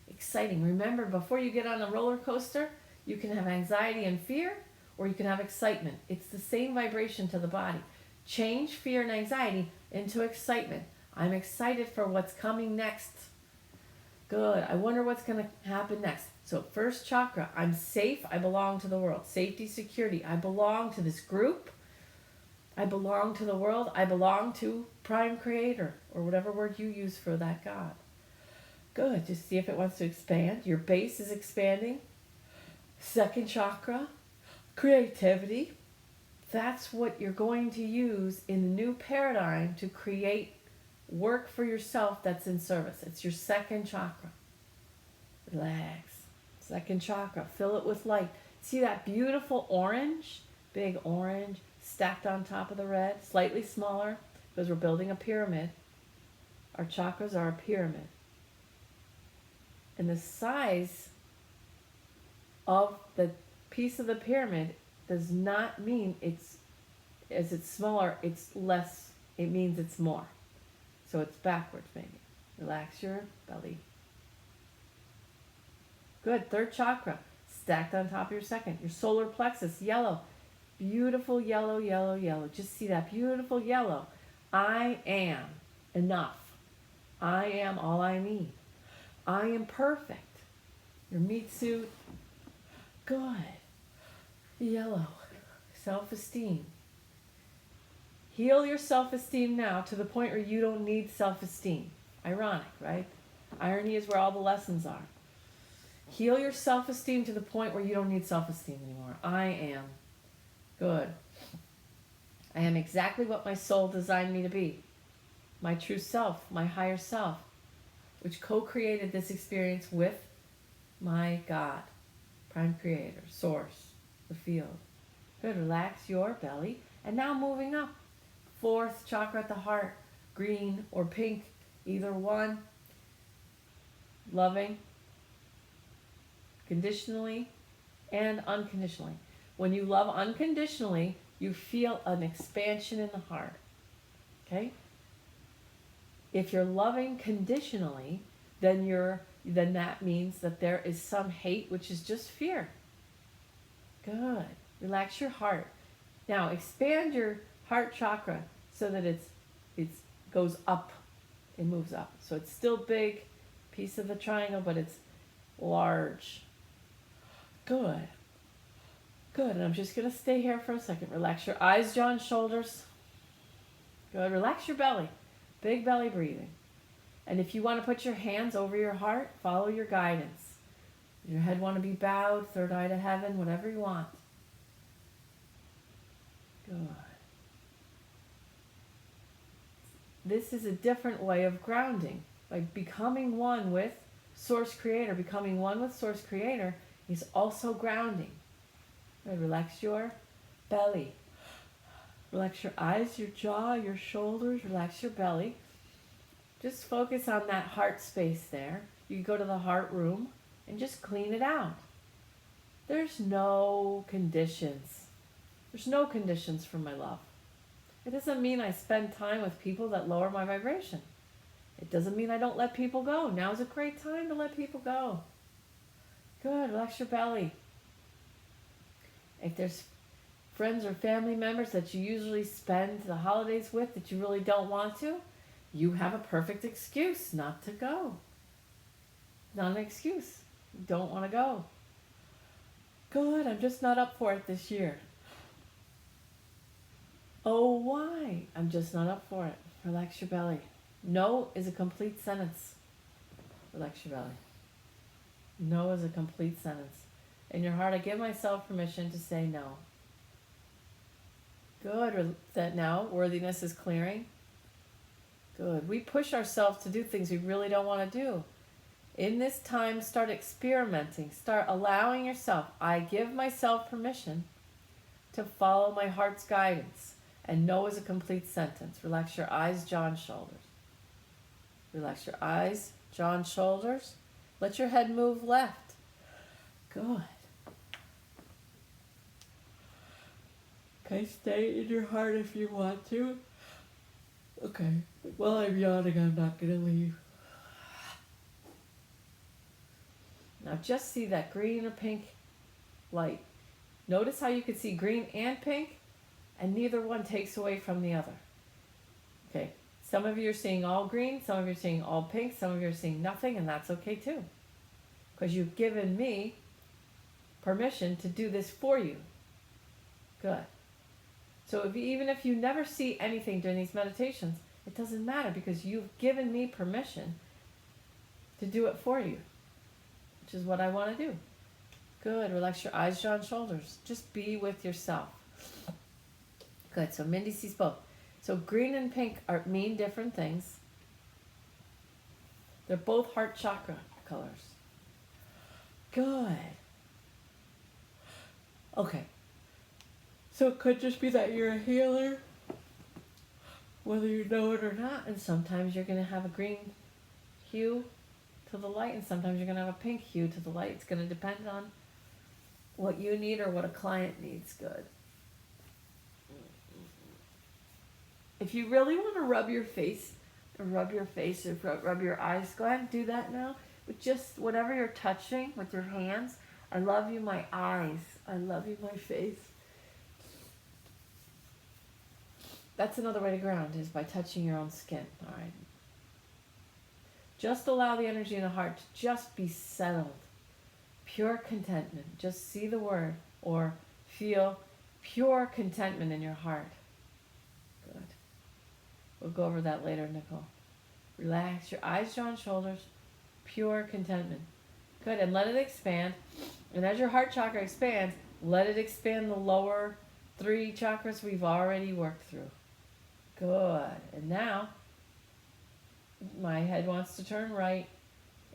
Exciting. Remember, before you get on a roller coaster, you can have anxiety and fear, or you can have excitement. It's the same vibration to the body. Change fear and anxiety into excitement. I'm excited for what's coming next. Good. I wonder what's going to happen next. So first chakra, I'm safe. I belong to the world. Safety, security. I belong to this group. I belong to the world. I belong to Prime Creator, or whatever word you use for that God. Good. Just see if it wants to expand. Your base is expanding. Second chakra, creativity. That's what you're going to use in the new paradigm to create work for yourself that's in service. It's your second chakra. Relax. Second chakra. Fill it with light. See that beautiful orange? Big orange stacked on top of the red, slightly smaller because we're building a pyramid. Our chakras are a pyramid. And the size of the piece of the pyramid does not mean as it's smaller, it's less. It means it's more. So it's backwards maybe. Relax your belly. Good. Third chakra. Stacked on top of your second. Your solar plexus, yellow. Beautiful yellow, yellow, yellow. Just see that beautiful yellow. I am enough. I am all I need. I am perfect. Your meat suit. Good. Yellow. Self-esteem. Heal your self-esteem now to the point where you don't need self-esteem. Ironic, right? Irony is where all the lessons are. Heal your self-esteem to the point where you don't need self-esteem anymore. I am good. I am exactly what my soul designed me to be. My true self, my higher self, which co-created this experience with my God, Prime Creator, Source, the field. Good. Relax your belly. And now moving up. Fourth chakra at the heart, green or pink, either one. Loving, conditionally and unconditionally. When you love unconditionally, you feel an expansion in the heart. Okay? If you're loving conditionally, then that means that there is some hate, which is just fear. Good. Relax your heart. Now expand your heart chakra so that it goes up. It moves up. So it's still big, piece of the triangle, but it's large. Good. Good. And I'm just going to stay here for a second. Relax your eyes, jaw, and shoulders. Good. Relax your belly. Big belly breathing. And if you want to put your hands over your heart, follow your guidance. Your head want to be bowed, third eye to heaven, whatever you want. Good. This is a different way of grounding. By becoming one with Source Creator, becoming one with Source Creator is also grounding. Good. Relax your belly. Relax your eyes, your jaw, your shoulders. Relax your belly. Just focus on that heart space there. You go to the heart room and just clean it out. There's no conditions. There's no conditions for my love. It doesn't mean I spend time with people that lower my vibration. It doesn't mean I don't let people go. Now's a great time to let people go. Good. Relax your belly. If there's friends or family members that you usually spend the holidays with that you really don't want to, you have a perfect excuse not to go. Not an excuse. You don't want to go. Good. I'm just not up for it this year. Oh, why? I'm just not up for it. Relax your belly. No is a complete sentence. Relax your belly. No is a complete sentence. In your heart, I give myself permission to say no. Good. That now worthiness is clearing. Good. We push ourselves to do things we really don't want to do. In this time, start experimenting. Start allowing yourself. I give myself permission to follow my heart's guidance. And no is a complete sentence. Relax your eyes, jaw, and shoulders. Relax your eyes, jaw, and shoulders. Let your head move left. Good. Okay, stay in your heart if you want to. Okay, while I'm yawning, I'm not going to leave. Now just see that green or pink light. Notice how you can see green and pink, and neither one takes away from the other. Okay, some of you are seeing all green, some of you are seeing all pink, some of you are seeing nothing, and that's okay too. Because you've given me permission to do this for you. Good. So even if you never see anything during these meditations, it doesn't matter because you've given me permission to do it for you, which is what I want to do. Good. Relax your eyes, jaw, and shoulders. Just be with yourself. Good. So Mindy sees both. So green and pink mean different things. They're both heart chakra colors. Good. Okay. So it could just be that you're a healer, whether you know it or not, and sometimes you're going to have a green hue to the light, and sometimes you're going to have a pink hue to the light. It's going to depend on what you need or what a client needs. Good. If you really want to rub your face or rub your eyes, go ahead and do that now. With just whatever you're touching with your hands. I love you, my eyes. I love you, my face. That's another way to ground, is by touching your own skin. All right. Just allow the energy in the heart to just be settled. Pure contentment. Just see the word or feel pure contentment in your heart. Good. We'll go over that later, Nicole. Relax your eyes, jaw, and shoulders. Pure contentment. Good. And let it expand. And as your heart chakra expands, let it expand the lower 3 chakras we've already worked through. Good. And now, my head wants to turn right,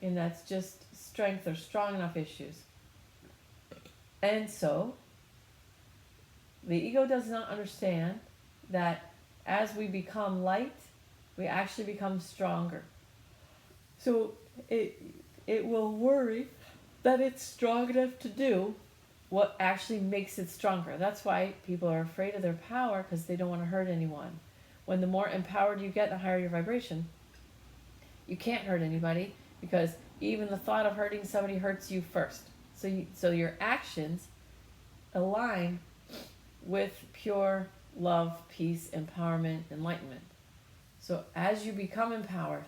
and that's just strength or strong enough issues. And so, the ego does not understand that as we become light, we actually become stronger. So it will worry that it's strong enough to do what actually makes it stronger. That's why people are afraid of their power, because they don't want to hurt anyone. When the more empowered you get, the higher your vibration, you can't hurt anybody, because even the thought of hurting somebody hurts you first. So your actions align with pure love, peace, empowerment, enlightenment. So as you become empowered,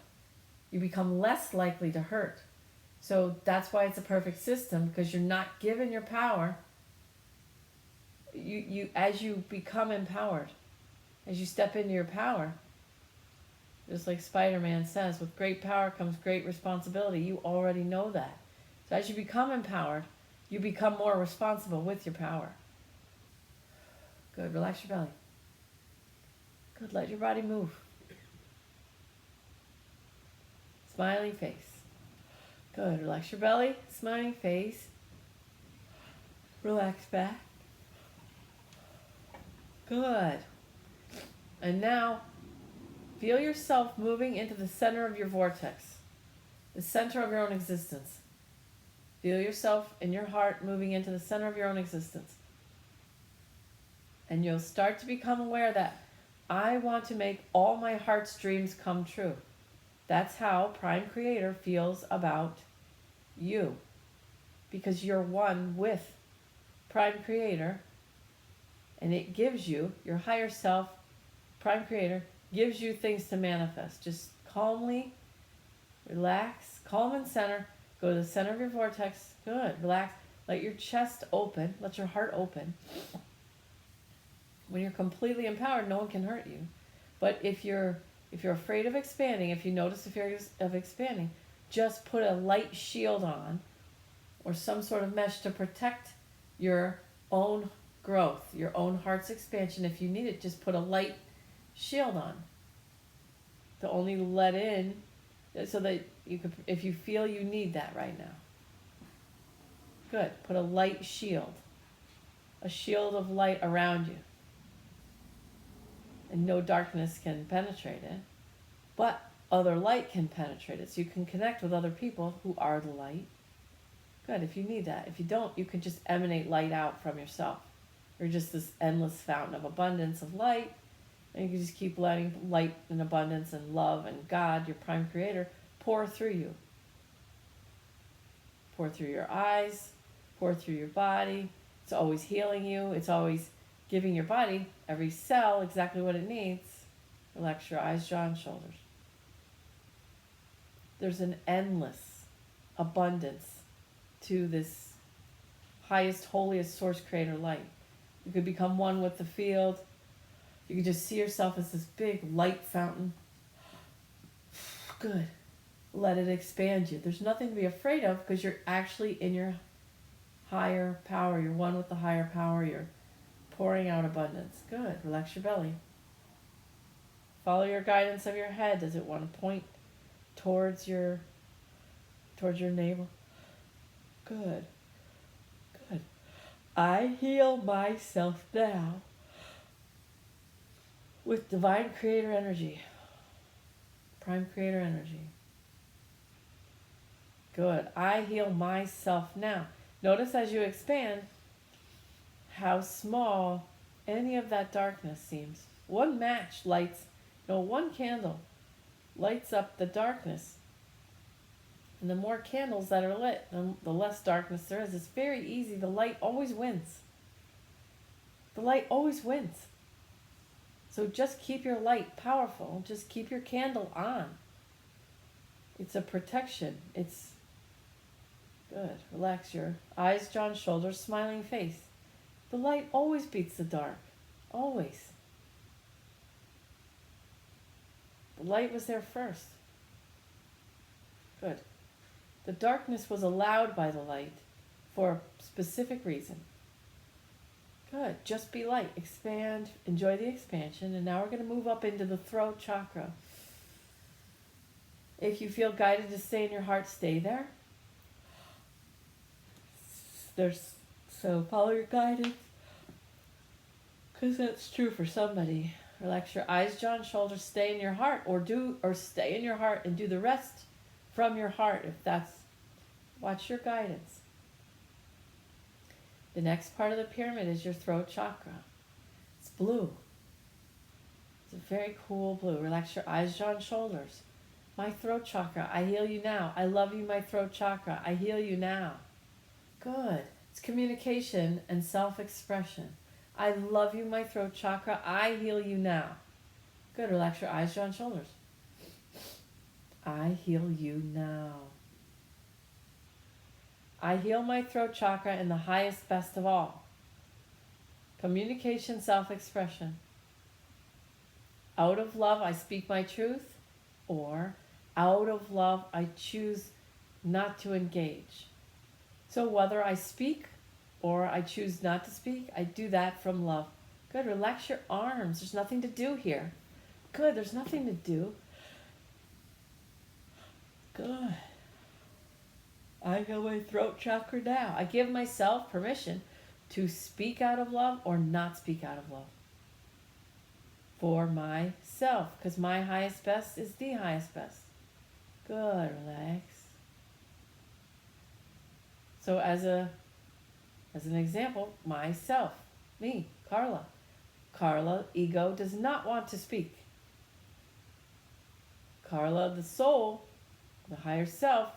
you become less likely to hurt. So that's why it's a perfect system, because you're not given your power. You as you become empowered, as you step into your power, just like Spider-Man says, with great power comes great responsibility. You already know that. So as you become empowered, you become more responsible with your power. Good. Relax your belly. Good. Let your body move. Smiley face. Good. Relax your belly. Smiling face. Relax back. Good. And now, feel yourself moving into the center of your vortex. The center of your own existence. Feel yourself in your heart moving into the center of your own existence. And you'll start to become aware that I want to make all my heart's dreams come true. That's how Prime Creator feels about you. Because you're one with Prime Creator. And it gives you, your higher self, Prime Creator, gives you things to manifest. Just calmly, relax, calm and center. Go to the center of your vortex. Good. Relax. Let your chest open. Let your heart open. When you're completely empowered, no one can hurt you. But if you're afraid of expanding, if you notice the fear of expanding, just put a light shield on or some sort of mesh to protect your own growth, your own heart's expansion. If you need it, just put a light shield on to only let in, so that you could, if you feel you need that right now. Good. Put a light shield, a shield of light around you. And no darkness can penetrate it, but other light can penetrate it. So you can connect with other people who are the light. Good, if you need that. If you don't, you can just emanate light out from yourself. You're just this endless fountain of abundance of light. And you can just keep letting light and abundance and love and God, your Prime Creator, pour through you. Pour through your eyes, pour through your body. It's always healing you. It's always giving your body, every cell, exactly what it needs. Relax your eyes, jaw, and shoulders. There's an endless abundance to this highest, holiest source creator light. You could become one with the field. You could just see yourself as this big light fountain. Good. Let it expand you. There's nothing to be afraid of, because you're actually in your higher power. You're one with the higher power. You're pouring out abundance. Good. Relax your belly. Follow your guidance of your head. Does it want to point towards your navel? Good. Good. I heal myself now with divine creator energy. Prime creator energy. Good. I heal myself now. Notice as you expand how small any of that darkness seems. One match lights, one candle lights up the darkness. And the more candles that are lit, the less darkness there is. It's very easy. The light always wins. The light always wins. So just keep your light powerful. Just keep your candle on. It's a protection. It's good. Relax your eyes, jaw, and shoulders, smiling face. The light always beats the dark. Always. The light was there first. Good. The darkness was allowed by the light for a specific reason. Good. Just be light. Expand. Enjoy the expansion. And now we're going to move up into the throat chakra. If you feel guided to stay in your heart, stay there. So follow your guidance. Because that's true for somebody. Relax your eyes, jaw, and shoulders. Stay in your heart, or stay in your heart and do the rest from your heart. If that's, watch your guidance. The next part of the pyramid is your throat chakra. It's blue. It's a very cool blue. Relax your eyes, jaw, and shoulders. My throat chakra, I heal you now. I love you, my throat chakra. I heal you now. Good. It's communication and self-expression. I love you, my throat chakra. I heal you now. Good. Relax your eyes, jaw, and shoulders. I heal you now. I heal my throat chakra in the highest best of all. Communication, self-expression. Out of love, I speak my truth, or out of love, I choose not to engage. So whether I speak or I choose not to speak, I do that from love. Good. Relax your arms. There's nothing to do here. Good. There's nothing to do. Good. I heal my throat chakra now. I give myself permission to speak out of love or not speak out of love. For myself. Because my highest best is the highest best. Good. Relax. So as an example, myself, me, Carla. Carla, ego, does not want to speak. Carla, the soul, the higher self,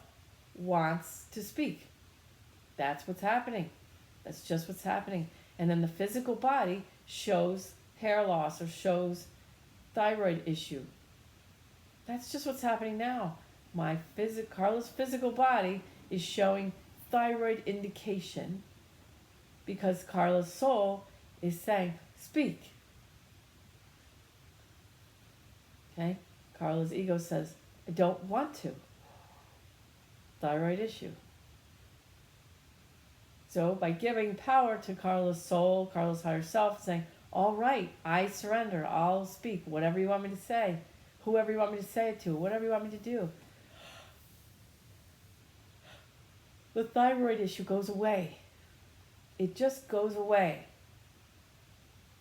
wants to speak. That's what's happening. That's just what's happening. And then the physical body shows hair loss or shows thyroid issue. That's just what's happening now. Carla's physical body is showing thyroid indication because Carla's soul is saying, speak. Okay? Carla's ego says, I don't want to. Thyroid issue. So by giving power to Carla's soul, Carla's higher self, saying, all right, I surrender, I'll speak, whatever you want me to say, whoever you want me to say it to, whatever you want me to do. The thyroid issue goes away. It just goes away.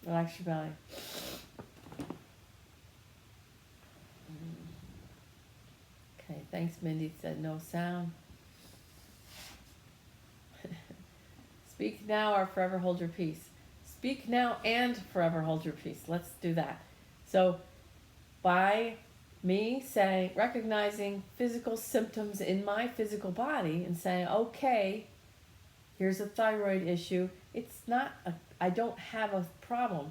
Relax your belly. Okay, thanks, Mindy. Said no sound. Speak now or forever hold your peace. Speak now and forever hold your peace. Let's do that. So by me saying, recognizing physical symptoms in my physical body and saying, okay, here's a thyroid issue. I don't have a problem.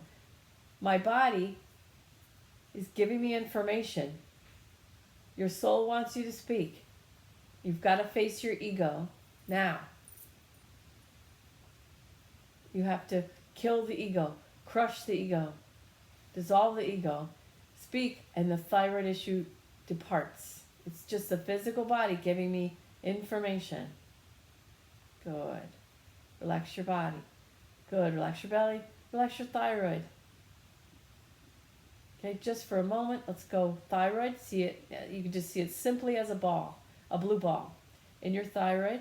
My body is giving me information. Your soul wants you to speak. You've got to face your ego now. You have to kill the ego, crush the ego, dissolve the ego, speak, and the thyroid issue departs. It's just the physical body giving me information. Good. Relax your body. Good. Relax your belly. Relax your thyroid. Okay, just for a moment, let's go thyroid. See it, you can just see it simply as a ball, a blue ball in your thyroid.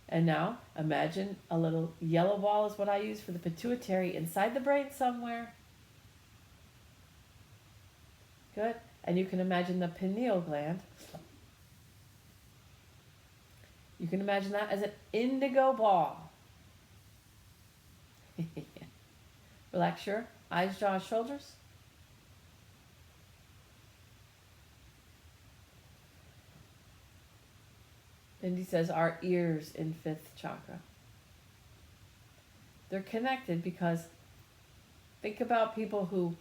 And now imagine a little yellow ball is what I use for the pituitary inside the brain somewhere. Good. And you can imagine the pineal gland. You can imagine that as an indigo ball. Relax your eyes, jaw, shoulders. Cindy says our ears in fifth chakra. They're connected because think about people who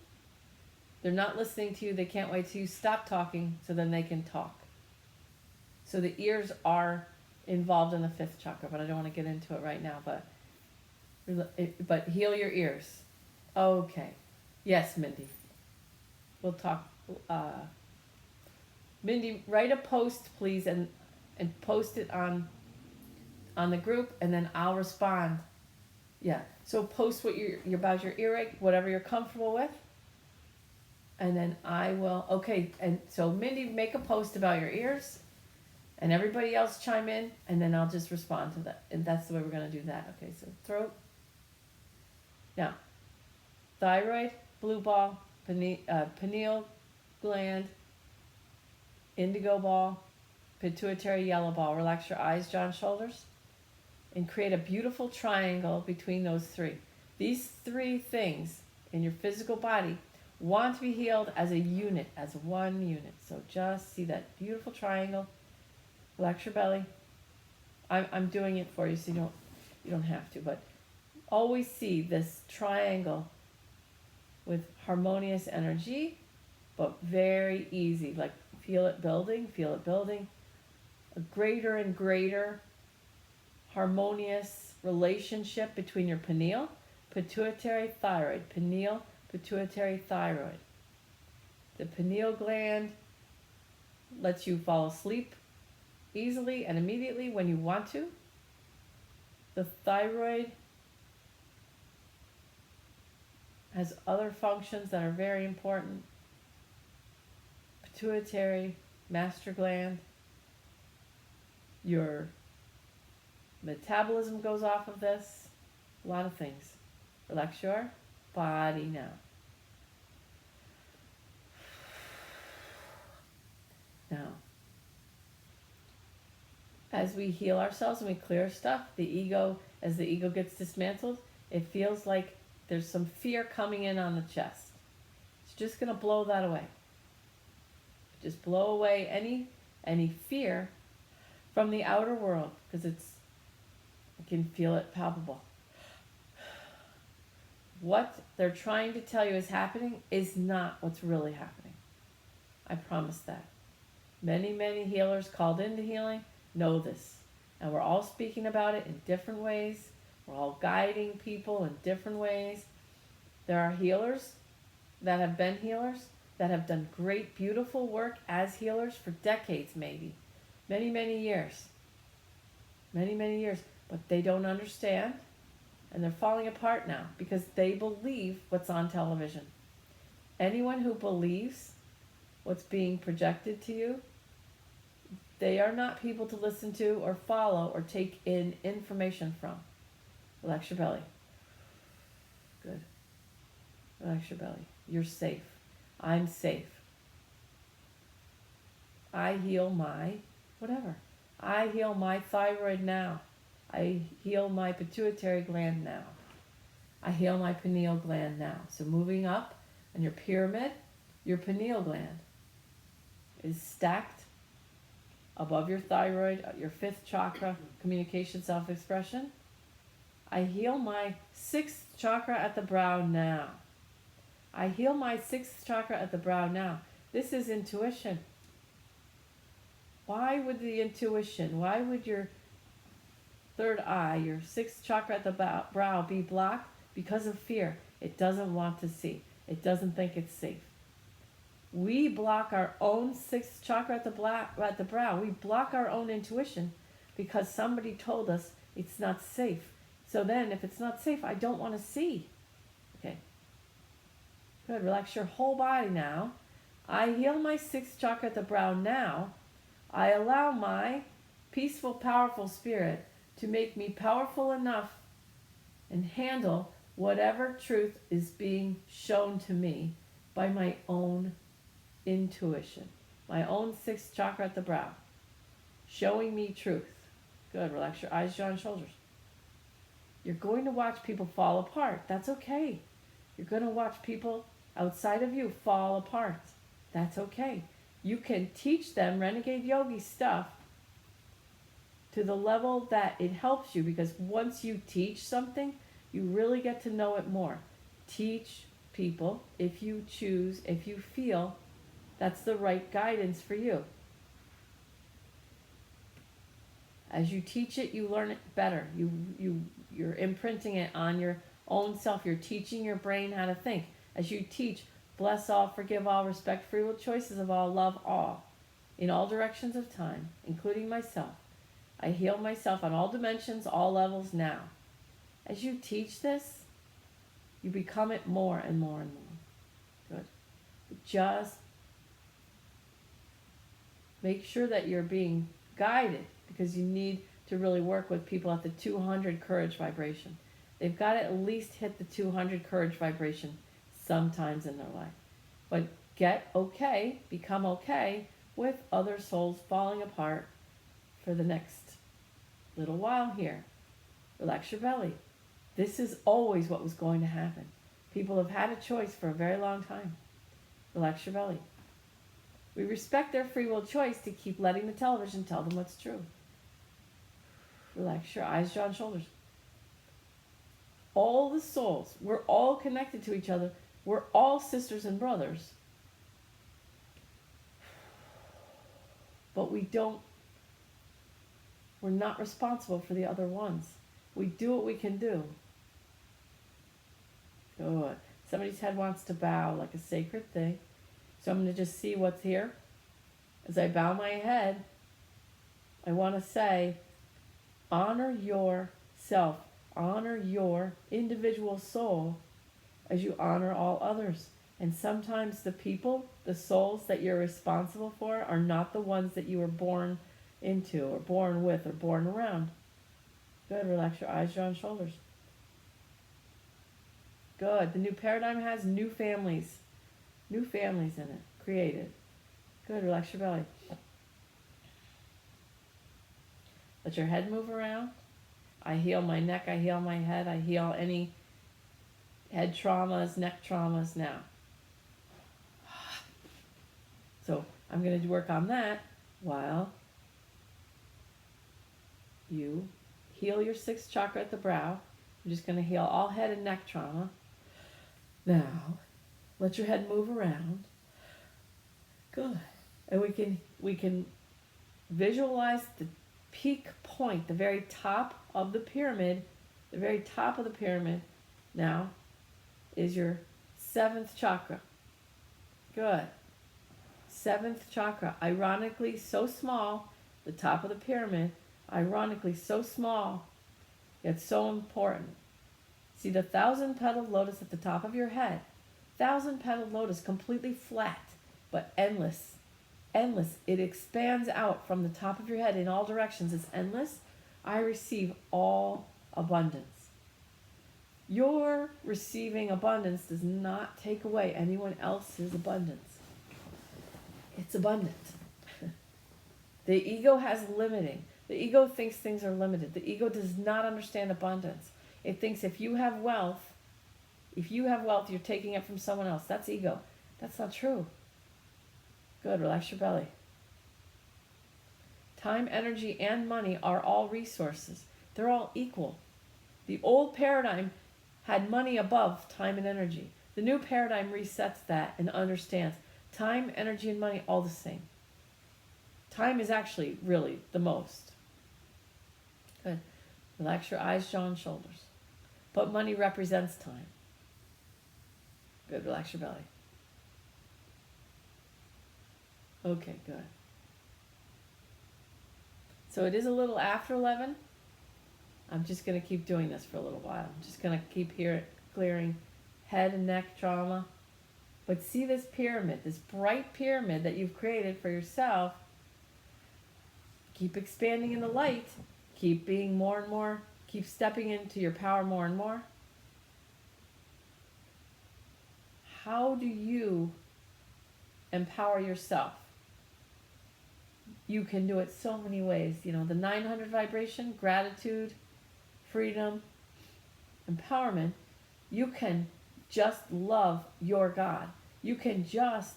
they're not listening to you, they can't wait till you stop talking so then they can talk. So the ears are involved in the fifth chakra, but I don't want to get into it right now, but heal your ears. Okay. Yes, Mindy. We'll talk. Mindy, write a post, please, and post it on the group, and then I'll respond. Yeah. So post what you're about your earache, whatever you're comfortable with, and then I will. Okay. And so Mindy, make a post about your ears, and everybody else chime in, and then I'll just respond to that. And that's the way we're gonna do that. Okay. So throat. Now, thyroid, blue ball, pineal gland, indigo ball, pituitary, yellow ball. Relax your eyes, jaw, and shoulders, and create a beautiful triangle between those three. These three things in your physical body want to be healed as a unit, as one unit. So just see that beautiful triangle. Relax your belly. I'm doing it for you, so you don't have to, but always see this triangle with harmonious energy, but very easy. Like feel it building, feel it building. A greater and greater harmonious relationship between your pineal, pituitary, thyroid. Pineal, pituitary, thyroid. The pineal gland lets you fall asleep easily and immediately when you want to. The thyroid has other functions that are very important. Pituitary, master gland. Your metabolism goes off of this. A lot of things. Relax your body now. Now, as we heal ourselves and we clear stuff, as the ego gets dismantled, it feels like there's some fear coming in on the chest. It's just going to blow that away. Just blow away any fear from the outer world, because you can feel it palpable. What they're trying to tell you is happening is not what's really happening. I promise that. Many, many healers called into healing know this. And we're all speaking about it in different ways. We're all guiding people in different ways. There are healers that have been healers that have done great, beautiful work as healers for decades, maybe. Many, many years. Many, many years. But they don't understand. And they're falling apart now because they believe what's on television. Anyone who believes what's being projected to you, they are not people to listen to or follow or take in information from. Relax your belly. Good. Relax your belly. You're safe. I'm safe. I heal my whatever. I heal my thyroid now. I heal my pituitary gland now. I heal my pineal gland now. So moving up on your pyramid, your pineal gland is stacked above your thyroid, your fifth chakra, communication, self-expression. I heal my sixth chakra at the brow now. I heal my sixth chakra at the brow now. This is intuition. Why would the intuition, why would your third eye, your sixth chakra at the brow be blocked? Because of fear. It doesn't want to see. It doesn't think it's safe. We block our own sixth chakra at the brow. We block our own intuition because somebody told us it's not safe. So then if it's not safe, I don't want to see. Okay. Good. Relax your whole body now. I heal my sixth chakra at the brow now. I allow my peaceful, powerful spirit to make me powerful enough and handle whatever truth is being shown to me by my own intuition. My own sixth chakra at the brow. Showing me truth. Good. Relax your eyes, jaw, and shoulders. You're going to watch people fall apart. That's okay. You're going to watch people outside of you fall apart. That's okay. You can teach them renegade yogi stuff to the level that it helps you, because once you teach something, you really get to know it more. Teach people if you choose, if you feel that's the right guidance for you. As you teach it, you learn it better. You're imprinting it on your own self. You're teaching your brain how to think. As you teach, bless all, forgive all, respect free will choices of all, love all, in all directions of time, including myself. I heal myself on all dimensions, all levels now. As you teach this, you become it more and more and more. Good. Just make sure that you're being guided, because you need to really work with people at the 200 courage vibration. They've got to at least hit the 200 courage vibration sometimes in their life. But get okay, become okay with other souls falling apart for the next little while here. Relax your belly. This is always what was going to happen. People have had a choice for a very long time. Relax your belly. We respect their free will choice to keep letting the television tell them what's true. Relax your eyes, jaw, and shoulders. All the souls, we're all connected to each other. We're all sisters and brothers. But we're not responsible for the other ones. We do what we can do. Good. Somebody's head wants to bow like a sacred thing. So I'm going to just see what's here. As I bow my head, I want to say, honor yourself. Honor your individual soul as you honor all others. And sometimes the people, the souls that you're responsible for, are not the ones that you were born into or born with or born around. Good. Relax your eyes, jaw, and shoulders. Good. The new paradigm has new families. New families in it. Created. Good. Relax your belly. Let your head move around. I heal my neck. I heal my head. I heal any head traumas, neck traumas now. So I'm going to work on that while you heal your sixth chakra at the brow. I'm just going to heal all head and neck trauma. Now, let your head move around. Good. And we can visualize the peak point, the very top of the pyramid. The very top of the pyramid now is your seventh chakra. Good. Seventh chakra, ironically so small, the top of the pyramid, ironically so small, yet so important. See the 1,000-petaled lotus at the top of your head. 1,000-petaled lotus, completely flat, but endless. Endless. It expands out from the top of your head in all directions. It's endless. I receive all abundance. Your receiving abundance does not take away anyone else's abundance. It's abundant. The ego has limiting. The ego thinks things are limited. The ego does not understand abundance. It thinks if you have wealth, you're taking it from someone else. That's ego. That's not true. Good. Relax your belly. Time, energy, and money are all resources. They're all equal. The old paradigm had money above time and energy. The new paradigm resets that and understands time, energy, and money all the same. Time is actually really the most. Good. Relax your eyes, jaw, and shoulders. But money represents time. Good. Relax your belly. Okay, good. So it is a little after 11. I'm just going to keep doing this for a little while. I'm just going to keep clearing head and neck trauma. But see this pyramid, this bright pyramid that you've created for yourself. Keep expanding in the light. Keep being more and more. Keep stepping into your power more and more. How do you empower yourself? You can do it so many ways. The 900 vibration, gratitude, freedom, empowerment. You can just love your God. You can just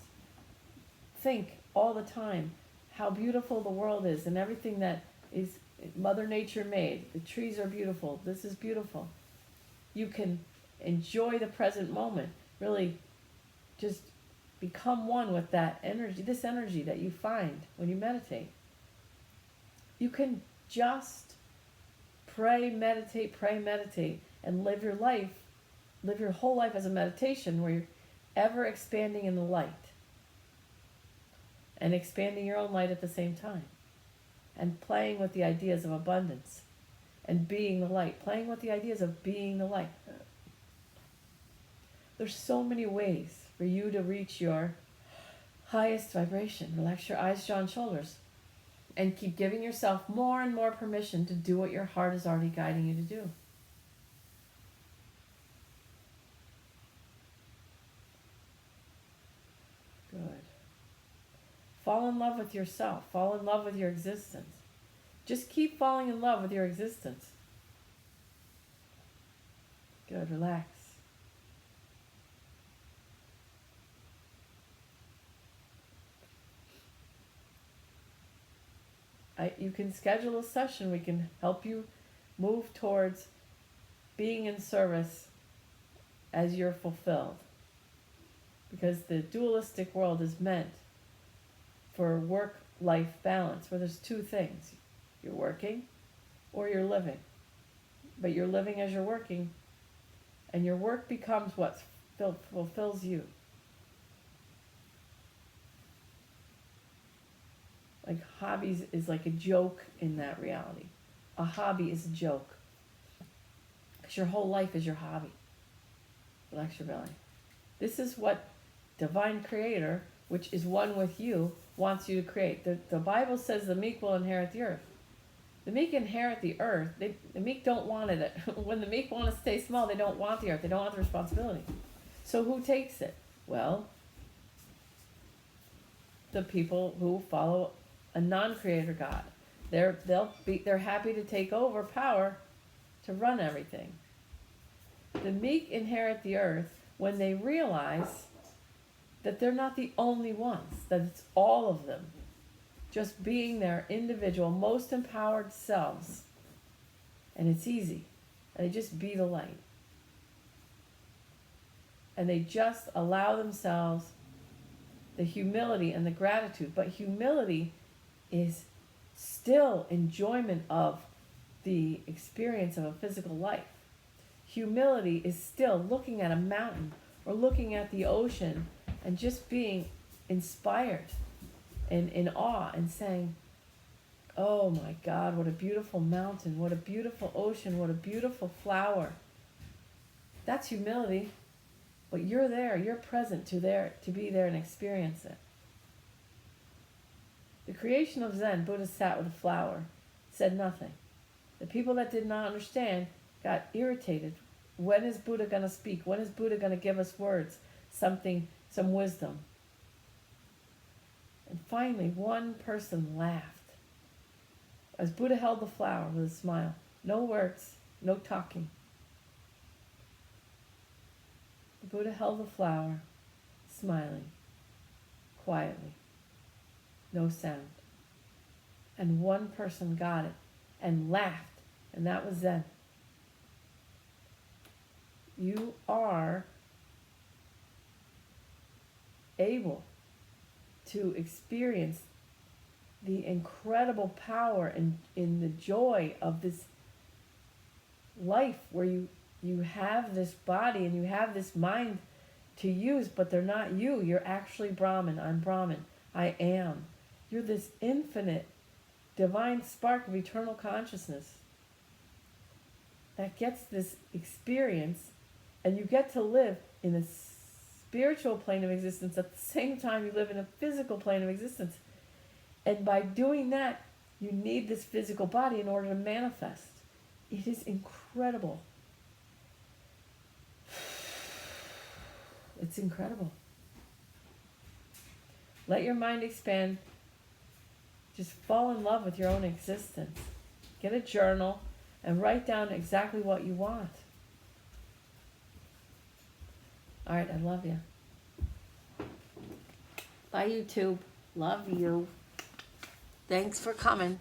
think all the time how beautiful the world is and everything that is Mother Nature made. The trees are beautiful. This is beautiful. You can enjoy the present moment. Really just become one with that energy, this energy that you find when you meditate. You can just pray, meditate, and live your life, live your whole life as a meditation where you're ever expanding in the light and expanding your own light at the same time and playing with the ideas of abundance and being the light, playing with the ideas of being the light. There's so many ways for you to reach your highest vibration. Relax your eyes, jaw, and shoulders. And keep giving yourself more and more permission to do what your heart is already guiding you to do. Good. Fall in love with yourself. Fall in love with your existence. Just keep falling in love with your existence. Good. Relax. You can schedule a session. We can help you move towards being in service as you're fulfilled. Because the dualistic world is meant for work-life balance, where there's two things. You're working or you're living. But you're living as you're working, and your work becomes what fulfills you. Like hobbies is like a joke in that reality. A hobby is a joke. Because your whole life is your hobby. Relax your belly. This is what Divine Creator, which is one with you, wants you to create. The Bible says the meek will inherit the earth. The meek inherit the earth. The meek don't want it. When the meek want to stay small, they don't want the earth. They don't want the responsibility. So who takes it? Well, the people who follow a non-creator God. They're happy to take over power to run everything. The meek inherit the earth when they realize that they're not the only ones, that it's all of them just being their individual, most empowered selves. And it's easy. And they just be the light. And they just allow themselves the humility and the gratitude. But humility is still enjoyment of the experience of a physical life. Humility is still looking at a mountain or looking at the ocean and just being inspired and in awe and saying, oh my God, what a beautiful mountain, what a beautiful ocean, what a beautiful flower. That's humility. But you're there, you're present to be there and experience it. The creation of Zen, Buddha sat with a flower, said nothing. The people that did not understand got irritated. When is Buddha going to speak? When is Buddha going to give us words? Something, some wisdom. And finally, one person laughed. As Buddha held the flower with a smile. No words, no talking. The Buddha held the flower, smiling, quietly. No sound. And one person got it and laughed, and that was Zen. You are able to experience the incredible power and in the joy of this life where you have this body and you have this mind to use, but they're not you. You're actually Brahman. I'm Brahman. I am. You're this infinite, divine spark of eternal consciousness that gets this experience, and you get to live in a spiritual plane of existence at the same time you live in a physical plane of existence. And by doing that, you need this physical body in order to manifest. It is incredible. It's incredible. Let your mind expand. Just fall in love with your own existence. Get a journal and write down exactly what you want. All right, I love you. Bye, YouTube. Love you. Thanks for coming.